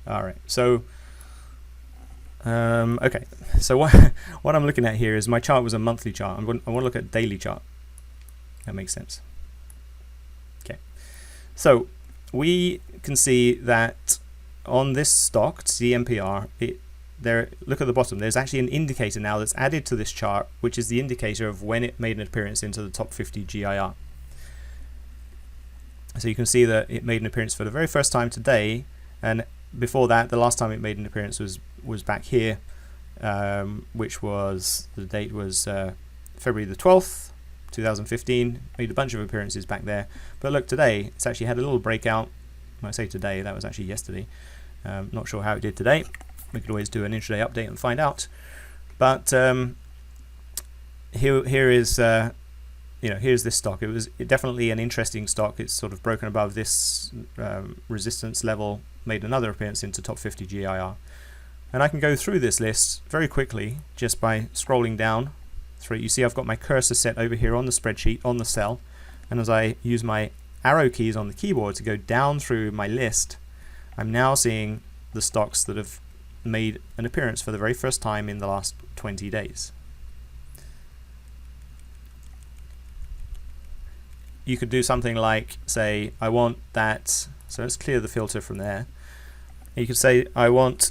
All right, so okay, so what I'm looking at here is my chart was a monthly chart. I want to look at daily chart. That makes sense. Okay, so we can see that on this stock CMPR, look at the bottom. There's actually an indicator now that's added to this chart, which is the indicator of when it made an appearance into the top 50 GIR. So you can see that it made an appearance for the very first time today, and before that, the last time it made an appearance was back here, which was, the date was February the 12th, 2015. Made a bunch of appearances back there. But look, today, it's actually had a little breakout. When I say today, that was actually yesterday. Not sure how it did today. We could always do an intraday update and find out. But here is, here's this stock. It was definitely an interesting stock. It's sort of broken above this resistance level, made another appearance into top 50 GIR. And I can go through this list very quickly just by scrolling down through it. You see I've got my cursor set over here on the spreadsheet, on the cell, and as I use my arrow keys on the keyboard to go down through my list, I'm now seeing the stocks that have made an appearance for the very first time in the last 20 days. You could do something like, say, I want that, so let's clear the filter from there. You could say, I want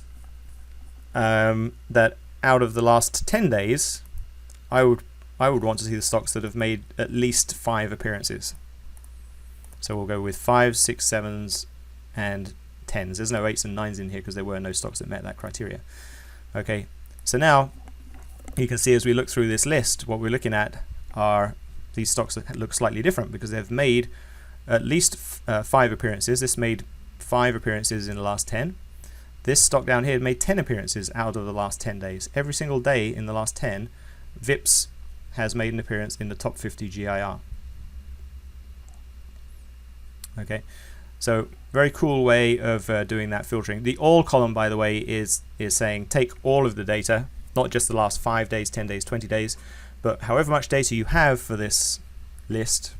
that out of the last 10 days, I would want to see the stocks that have made at least 5 appearances. So we'll go with 5s, 6s, 7s, and 10s. There's no 8s and 9s in here because there were no stocks that met that criteria. Okay, so now you can see as we look through this list, what we're looking at are these stocks that look slightly different because they've made at least 5 appearances. This made 5 appearances in the last 10. This stock down here made 10 appearances out of the last 10 days. Every single day in the last 10, VIPS has made an appearance in the top 50 GIR. Okay, so very cool way of doing that filtering. The all column, by the way, is saying take all of the data, not just the last 5 days, 10 days, 20 days, but however much data you have for this list.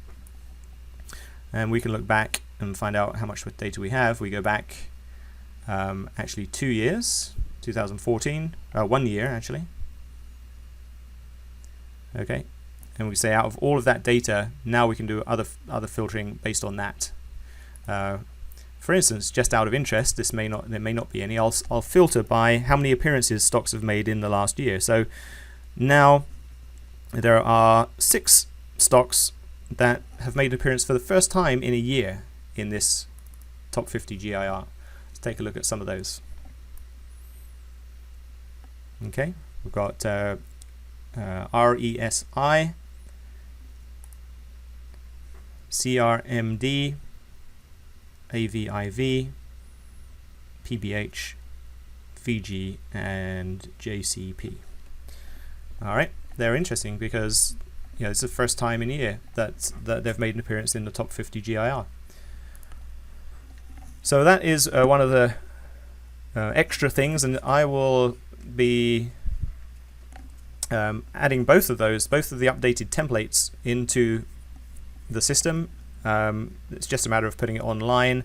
And we can look back and find out how much data we have. We go back actually 2 years, 2014, 1 year actually. Okay, and we say out of all of that data, now we can do other filtering based on that. For instance, just out of interest, there may not be any. I'll filter by how many appearances stocks have made in the last year. So now there are 6 stocks that have made an appearance for the first time in a year in this top 50 GIR. Let's take a look at some of those. Okay, we've got RESI, CRMD, AVIV, PBH, Fiji, and JCP. All right, they're interesting because it's the first time in a year that they've made an appearance in the top 50 GIR. So that is one of the extra things, and I will be adding both of the updated templates into the system. It's just a matter of putting it online.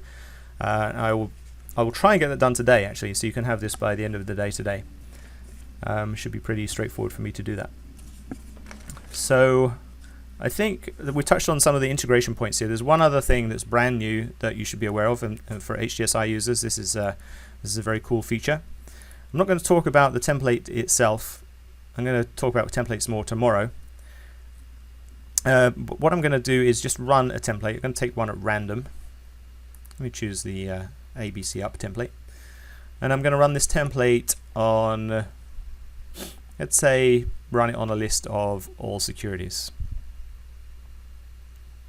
I will try and get that done today, actually, so you can have this by the end of the day today. Should be pretty straightforward for me to do that. So I think that we touched on some of the integration points here. There's one other thing that's brand new that you should be aware of, and for HGSI users, this is a very cool feature. I'm not going to talk about the template itself. I'm going to talk about templates more tomorrow. But what I'm going to do is just run a template. I'm going to take one at random. Let me choose the ABC up template. And I'm going to run this template on, let's say, run it on a list of all securities.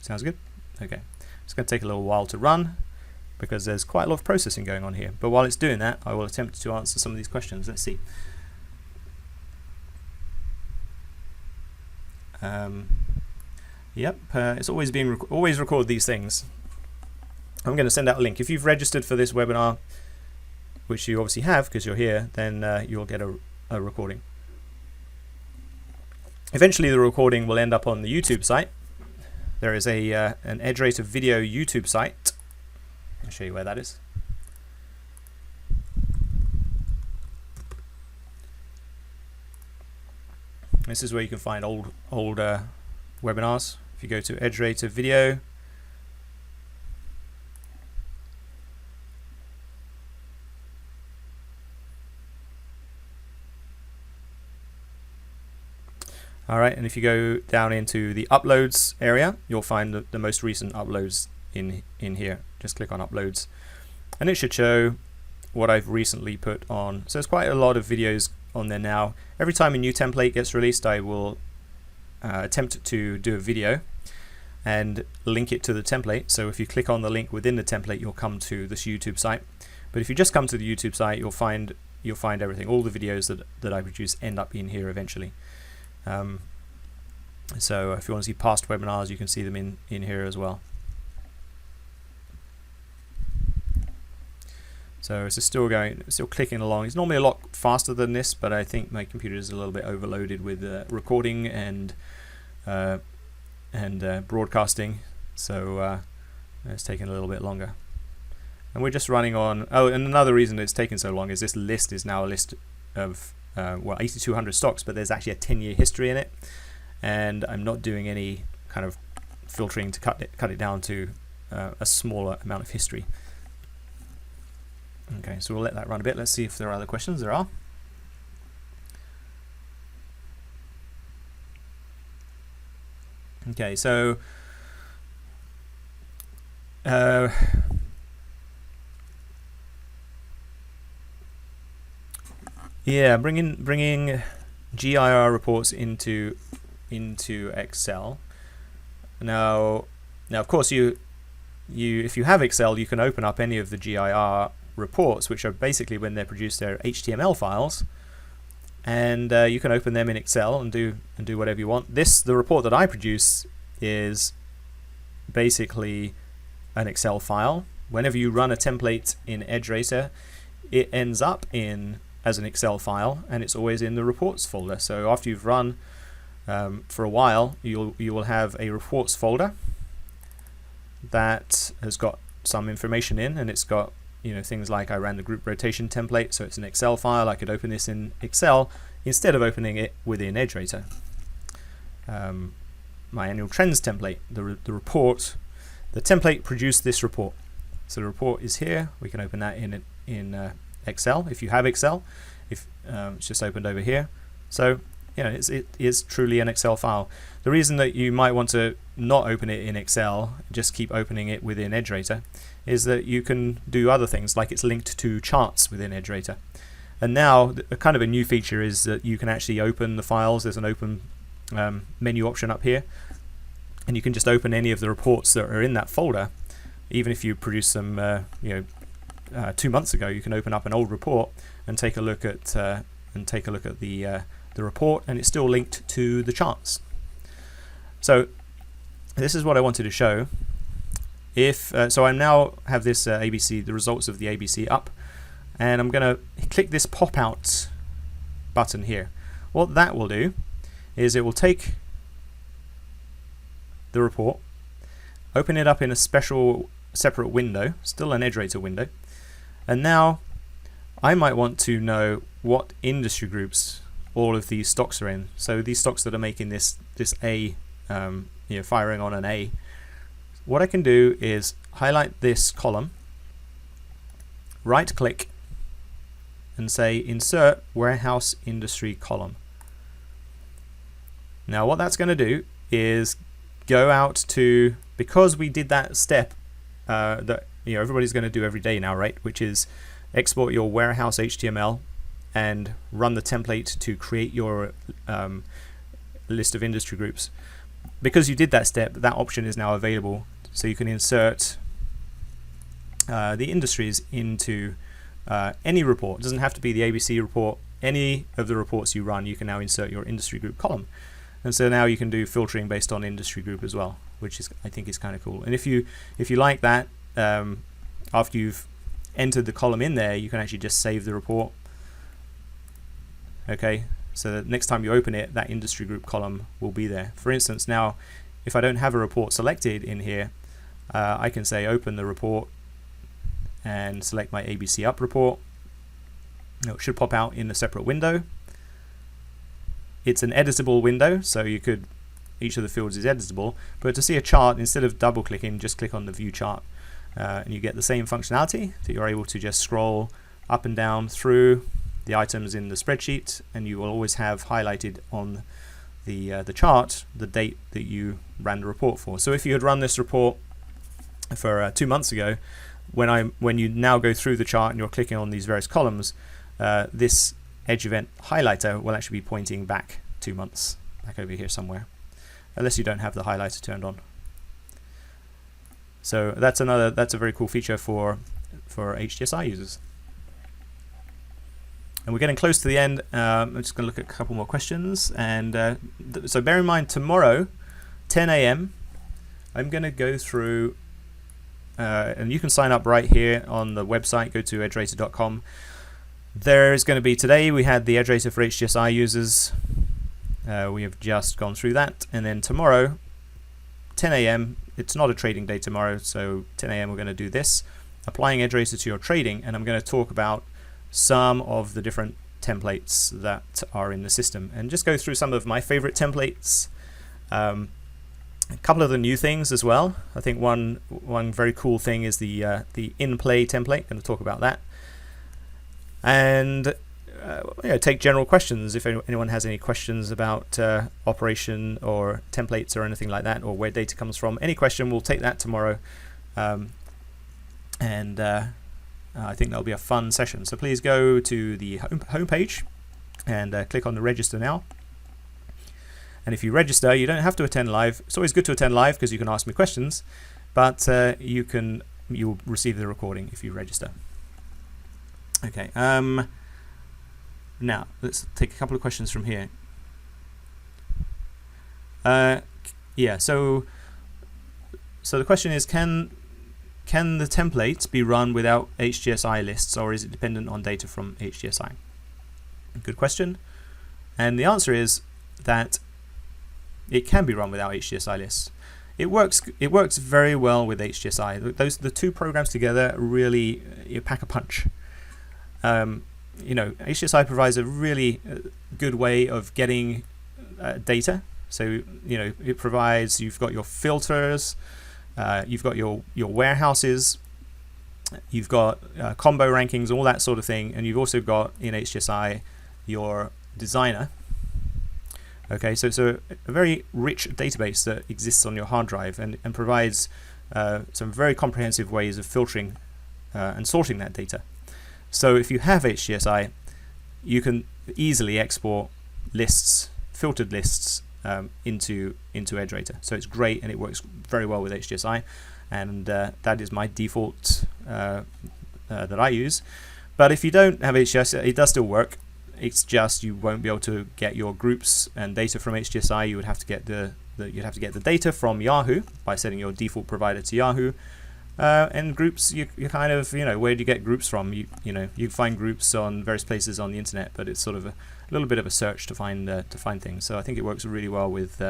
Sounds good? Okay. It's going to take a little while to run because there's quite a lot of processing going on here. But while it's doing that, I will attempt to answer some of these questions. Let's see. Yep, it's always been always record these things. I'm going to send out a link. If you've registered for this webinar, which you obviously have because you're here, then you'll get a recording. Eventually the recording will end up on the YouTube site. There is an EdgeRater video YouTube site. I'll show you where that is. This is where you can find old webinars. If you go to EdgeRater video, all right, and if you go down into the uploads area, you'll find the most recent uploads in here. Just click on uploads, and it should show what I've recently put on. So there's quite a lot of videos on there now. Every time a new template gets released, I will attempt to do a video and link it to the template. So if you click on the link within the template, you'll come to this YouTube site. But if you just come to the YouTube site, you'll find everything. All the videos that I produce end up in here eventually. So if you want to see past webinars, you can see them in here as well. So it's still clicking along. It's normally a lot faster than this, but I think my computer is a little bit overloaded with recording and broadcasting, so it's taking a little bit longer. And we're just running on. Oh, and another reason it's taken so long is this list is now a list of 8,200 stocks, but there's actually a 10-year history in it, and I'm not doing any kind of filtering to cut it down to a smaller amount of history. Okay, so we'll let that run a bit. Let's see if there are other questions. There are. Okay, so yeah, bringing GIR reports into Excel. Now of course if you have Excel, you can open up any of the GIR reports, which are basically, when they're produced, they're HTML files, and you can open them in Excel and do whatever you want. The report that I produce is basically an Excel file. Whenever you run a template in EdgeRater, it ends up as an Excel file, and it's always in the reports folder. So after you've run for a while, you will have a reports folder that has got some information in, and it's got things like I ran the group rotation template, so it's an Excel file. I could open this in Excel instead of opening it within EdgeRater. My annual trends template, the template produced this report. So the report is here. We can open that in Excel if you have Excel. If it's just opened over here. So it is truly an Excel file. The reason that you might want to not open it in Excel, just keep opening it within EdgeRater, is that you can do other things, like it's linked to charts within EdgeRater. And now kind of a new feature is that you can actually open the files. There's an open menu option up here, and you can just open any of the reports that are in that folder. Even if you produce them 2 months ago, you can open up an old report and take a look at the report, and it's still linked to the charts. So this is what I wanted to show. So I now have this ABC, the results of the ABC up, and I'm going to click this pop-out button here. What that will do is it will take the report, open it up in a separate window, still an EdgeRater window, and now I might want to know what industry groups all of these stocks are in. So these stocks that are making this A, firing on an A. What I can do is highlight this column, right click, and say insert warehouse industry column. Now what that's going to do is go out to, because we did that step that everybody's going to do every day now, right? Which is export your warehouse HTML and run the template to create your list of industry groups. Because you did that step, that option is now available, so you can insert the industries into any report. It doesn't have to be the ABC report. Any of the reports you run, you can now insert your industry group column. And so now you can do filtering based on industry group as well, which is, I think, is kind of cool. And if you like that, after you've entered the column in there, you can actually just save the report. Okay, so that next time you open it, that industry group column will be there. For instance, now if I don't have a report selected in here, I can say open the report and select my ABC up report. It should pop out in a separate window. It's an editable window, so each of the fields is editable, but to see a chart, instead of double clicking, just click on the view chart, and you get the same functionality, that you're able to just scroll up and down through the items in the spreadsheet, and you will always have highlighted on the chart the date that you ran the report for. So if you had run this report for 2 months ago, when you now go through the chart and you're clicking on these various columns, this Edge event highlighter will actually be pointing back 2 months, back over here somewhere, unless you don't have the highlighter turned on. So that's a very cool feature for HGSI users. And we're getting close to the end. I'm just going to look at a couple more questions. And so bear in mind, tomorrow, 10 a.m., I'm going to go through, and you can sign up right here on the website. Go to edgerater.com. There's going to be, today we had the EdgeRater for HGSI users. We have just gone through that. And then tomorrow, 10 a.m., it's not a trading day tomorrow, so 10 a.m. we're going to do this, applying EdgeRater to your trading, and I'm going to talk about some of the different templates that are in the system, and just go through some of my favorite templates, a couple of the new things as well. I think one very cool thing is the in-play template. I'm going to talk about that, and take general questions if anyone has any questions about operation or templates or anything like that, or where data comes from. Any question, we'll take that tomorrow, and I think that'll be a fun session. So please go to the homepage and click on the register now. And if you register, you don't have to attend live. It's always good to attend live because you can ask me questions, but you'll receive the recording if you register. Okay. Now let's take a couple of questions from here. Yeah. So the question is, can the templates be run without HGSI lists, or is it dependent on data from HGSI? Good question. And the answer is that it can be run without HGSI lists. It works very well with HGSI. The two programs together really pack a punch. HGSI provides a really good way of getting data. So it provides, you've got your filters, you've got your warehouses, you've got combo rankings, all that sort of thing, and you've also got in HGSI your designer. Okay, so it's a very rich database that exists on your hard drive and provides some very comprehensive ways of filtering and sorting that data. So if you have HGSI, you can easily export lists, filtered lists, into EdgeRater. So it's great, and it works very well with HGSI, and that is my default that I use. But if you don't have HGSI, it does still work. It's just you won't be able to get your groups and data from HGSI. You would have to get the data from Yahoo by setting your default provider to Yahoo. And groups, you kind of, where do you get groups from? You find groups on various places on the internet, but it's sort of a little bit of a search to find things. So I think it works really well with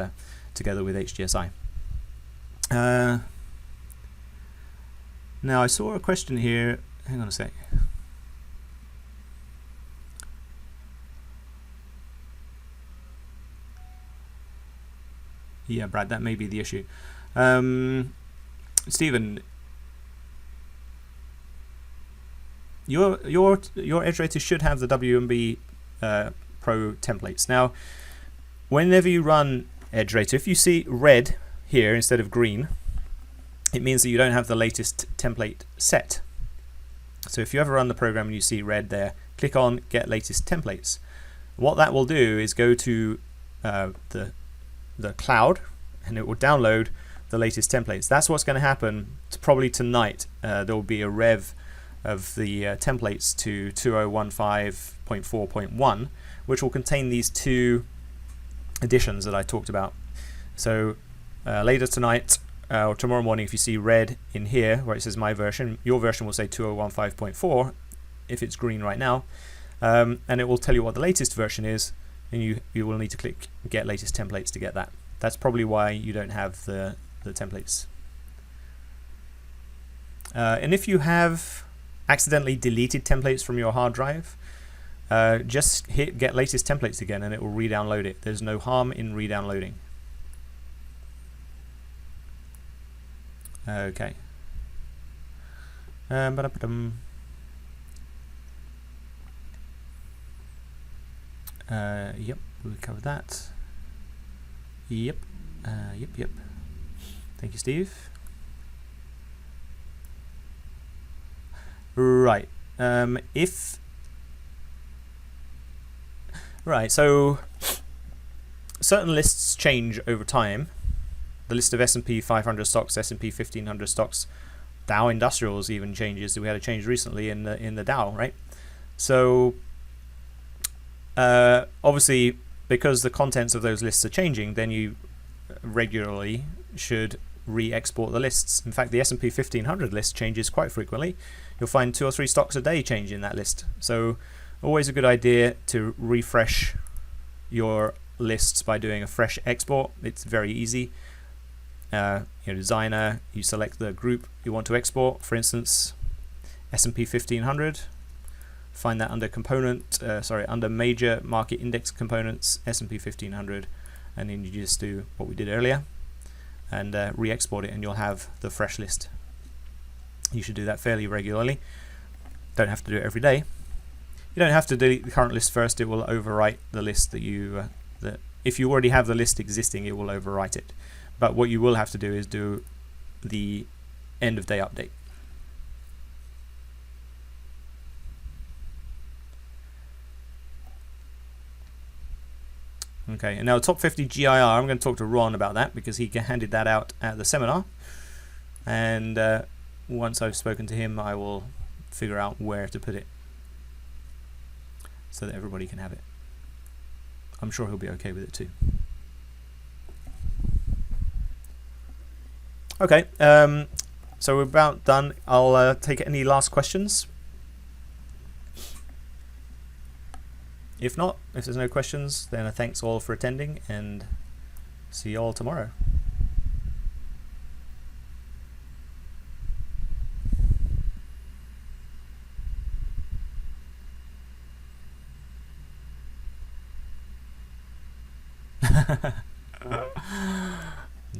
together with HGSI. Now I saw a question here. Hang on a sec. Yeah, Brad, that may be the issue. Stephen, your EdgeRater should have the WMB Pro templates. Now, whenever you run EdgeRater, if you see red here instead of green, it means that you don't have the latest template set. So if you ever run the program and you see red there, click on Get Latest Templates. What that will do is go to the cloud, and it will download the latest templates. That's what's going to happen. Probably tonight there will be a rev of the templates to 2015.4.1, which will contain these two additions that I talked about. So later tonight or tomorrow morning, if you see red in here where it says my version, your version will say 2015.4 if it's green right now, and it will tell you what the latest version is, and you will need to click Get Latest Templates to get that. That's probably why you don't have the templates. And if you have accidentally deleted templates from your hard drive, just hit Get Latest Templates again and it will re-download it. There's no harm in re-downloading. Okay. Yep, we covered that. Yep. Yep. Thank you, Steve. Right. So certain lists change over time. The list of S&P 500 stocks, S&P 1500 stocks, Dow Industrials even changes. We had a change recently in the Dow, right? So obviously, because the contents of those lists are changing, then you regularly should re-export the lists. In fact, the S&P 1500 list changes quite frequently. You'll find 2 or 3 stocks a day change in that list. So always a good idea to refresh your lists by doing a fresh export. It's very easy. Designer, you select the group you want to export, for instance S&P 1500, find that under under major market index components, S&P 1500, and then you just do what we did earlier and re-export it, and you'll have the fresh list. You should do that fairly regularly. Don't have to do it every day. You don't have to delete the current list first. It will overwrite the list that you if you already have the list existing, it will overwrite it. But what you will have to do is do the end of day update. Okay, and now top 50 GIR, I'm going to talk to Ron about that because he handed that out at the seminar. And once I've spoken to him, I will figure out where to put it so that everybody can have it. I'm sure he'll be okay with it too. Okay, so we're about done. I'll take any last questions. If not, if there's no questions, then thanks all for attending and see you all tomorrow.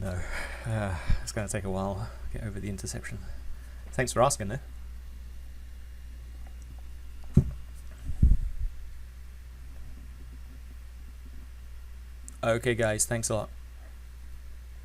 No, it's going to take a while to get over the interception. Thanks for asking though. Okay guys, thanks a lot.